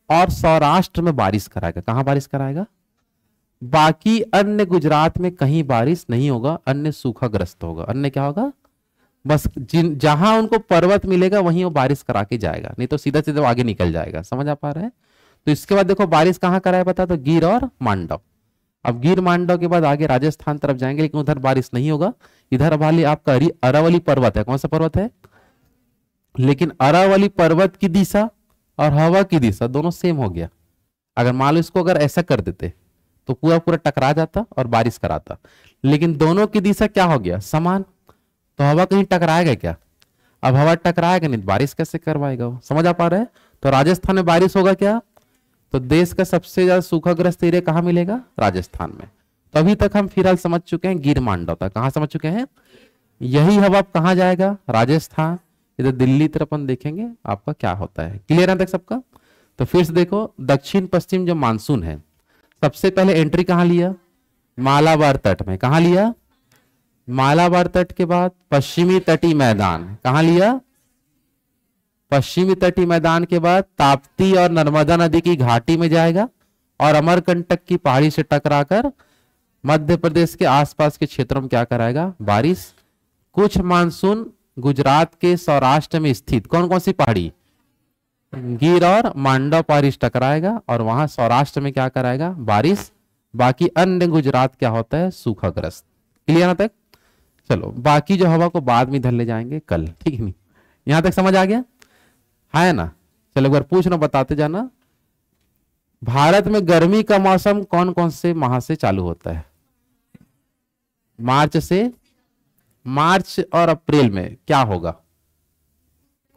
और सौराष्ट्र में बारिश कराएगा। कहां बारिश कराएगा? बाकी अन्य गुजरात में कहीं बारिश नहीं होगा, अन्य सूखाग्रस्त होगा। अन्य क्या होगा? बस जहां उनको पर्वत मिलेगा वहीं वो बारिश करा के जाएगा, नहीं तो सीधा सीधा आगे निकल जाएगा। समझ आ पा रहा है? तो इसके बाद देखो बारिश कहां कराए बता, तो गिर और मांडव। अब गिर मांडव के बाद आगे राजस्थान तरफ जाएंगे, लेकिन उधर बारिश नहीं होगा। इधर वाली आपका अरावली पर्वत है। कौन सा पर्वत है? लेकिन अरावली पर्वत की दिशा और हवा की दिशा दोनों सेम हो गया। अगर मान लो इसको अगर ऐसा कर देते तो पूरा पूरा टकरा जाता और बारिश कराता, लेकिन दोनों की दिशा क्या हो गया? समान। तो हवा कहीं टकराएगा क्या? अब हवा टकराएगा नहीं, बारिश कैसे करवाएगा वो? समझ आ पा रहा है? तो राजस्थान में बारिश होगा क्या? तो देश का सबसे ज्यादा सूखाग्रस्त एरिया कहां मिलेगा? राजस्थान में। तो अभी तक हम फिलहाल समझ चुके हैं गिर मांडव तक। कहां समझ चुके हैं? यही हवा कहां जाएगा? राजस्थान। इधर दिल्ली तरफ अपन देखेंगे आपका क्या होता है। क्लियर है तक सबका? तो फिर से देखो, दक्षिण पश्चिम जो मानसून है, सबसे पहले एंट्री कहां लिया? मालाबार तट में। कहां लिया? मालाबार तट के बाद पश्चिमी तटीय मैदान। कहां लिया? पश्चिमी तटीय मैदान के बाद ताप्ती और नर्मदा नदी की घाटी में जाएगा और अमरकंटक की पहाड़ी से टकराकर मध्य प्रदेश के आसपास के क्षेत्रों में क्या कराएगा? बारिश। कुछ मानसून गुजरात के सौराष्ट्र में स्थित कौन कौन सी पहाड़ी? गिर और मांडव पहाड़ी से टकराएगा और वहां सौराष्ट्र में क्या कराएगा? बारिश। बाकी अन्य गुजरात क्या होता है? सूखाग्रस्त। क्लियर ना तक? चलो, बाकी जो हवा को बाद में इधर ले जाएंगे कल, ठीक है? नहीं, यहां तक समझ आ गया है ना? चलो एक बार पूछना, बताते जाना। भारत में गर्मी का मौसम कौन कौन से माह से चालू होता है? मार्च से। मार्च और अप्रैल में क्या होगा?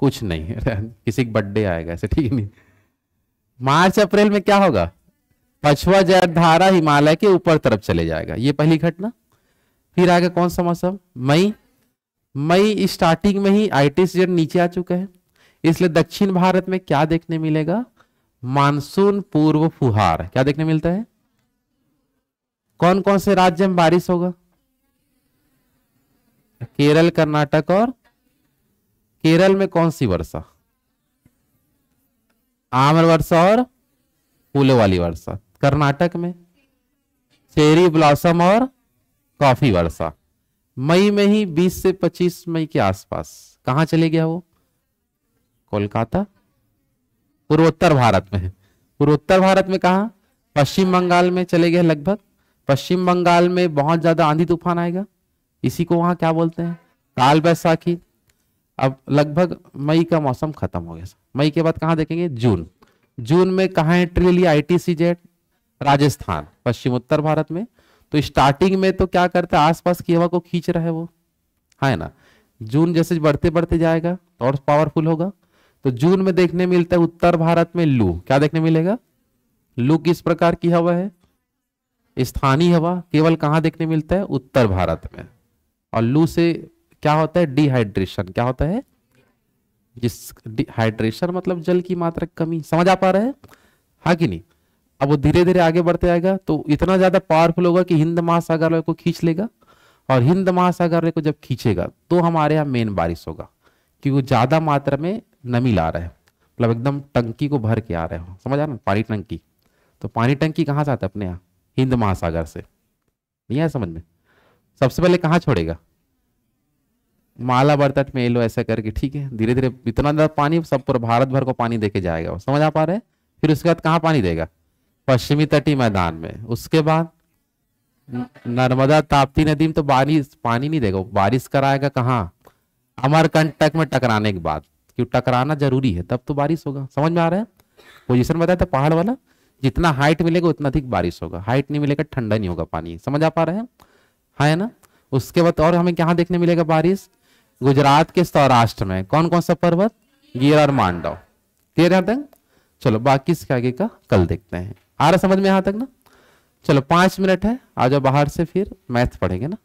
कुछ नहीं किसी का बर्थडे आएगा ऐसे, ठीक नहीं? मार्च अप्रैल में क्या होगा? पछुआ जलधारा हिमालय के ऊपर तरफ चले जाएगा, ये पहली घटना। फिर आगे कौन सा मौसम? मई। मई स्टार्टिंग में ही आईटी सीजन नीचे आ चुका है, इसलिए दक्षिण भारत में क्या देखने मिलेगा? मानसून पूर्व फुहार। क्या देखने मिलता है? कौन कौन से राज्य में बारिश होगा? केरल, कर्नाटक। और केरल में कौन सी वर्षा? आम्र वर्षा और फूलों वाली वर्षा। कर्नाटक में चेरी ब्लॉसम और कॉफी वर्षा। मई में ही 20 से 25 मई के आसपास कहां चले गया वो? कोलकाता। पूर्वोत्तर भारत में। पूर्वोत्तर भारत में कहा? पश्चिम बंगाल में चले गए लगभग। पश्चिम बंगाल में बहुत ज्यादा आंधी तूफान आएगा, इसी को वहां क्या बोलते हैं? काल बैसाखी। अब लगभग मई का मौसम खत्म हो गया। मई के बाद कहां देखेंगे? जून। जून में कहाँ एंट्री लिया ITCZ? राजस्थान, पश्चिम उत्तर भारत में। तो स्टार्टिंग में तो क्या करता है, आसपास की हवा को खींच रहा है वो, है ना। जून जैसे बढ़ते बढ़ते जाएगा तो और पावरफुल होगा। तो जून में देखने मिलता है उत्तर भारत में लू। क्या देखने मिलेगा? लू किस प्रकार की हवा है? स्थानीय हवा। केवल कहाँ देखने मिलता है? उत्तर भारत में। और लू से क्या होता है? डिहाइड्रेशन। क्या होता है? जिस डिहाइड्रेशन मतलब जल की मात्रा कमी। समझ आ पा रहा है, हाँ कि नहीं? अब वो धीरे धीरे आगे बढ़ते आएगा तो इतना ज्यादा पावरफुल होगा कि हिंद महासागर को खींच लेगा। और हिंद महासागर को जब खींचेगा तो हमारे यहाँ मेन बारिश होगा, क्योंकि वो ज्यादा मात्रा में नमी ला रहा है, मतलब एकदम टंकी को भर के आ रहे हो। समझ आ रहा? पानी टंकी। तो पानी टंकी कहाँ से आता है? अपने यहाँ हिंद महासागर से। नहीं है समझ में? सबसे पहले कहाँ छोड़ेगा? माला बरतट में लो, ऐसा करके, ठीक है। धीरे धीरे इतना ज्यादा पानी सब पूरा भारत भर को पानी देके जाएगा वो। समझ आ पा रहे हैं? फिर उसके बाद कहाँ पानी देगा? पश्चिमी तटीय मैदान में। उसके बाद नर्मदा ताप्ती नदी में तो बारिश पानी नहीं देगा, बारिश कराएगा कहाँ? अमरकंटक में टकराने के बाद, क्यों टकराना जरूरी है, तब तो बारिश होगा। समझ में आ रहा है? पोजीशन बताया था पहाड़ वाला, जितना हाइट मिलेगा उतना अधिक बारिश होगा, हाइट नहीं मिलेगा ठंडा नहीं होगा पानी। समझ आ पा रहे हैं, है ना। उसके बाद और हमें कहाँ देखने मिलेगा बारिश? गुजरात के सौराष्ट्र में। कौन कौन सा पर्वत? गिर और मांडव। क्लियर है तक? चलो बाकी इसके आगे का कल देखते हैं। आ रहा समझ में यहाँ तक ना? चलो 5 मिनट है, आ जाओ बाहर से, फिर मैथ पढ़ेंगे ना।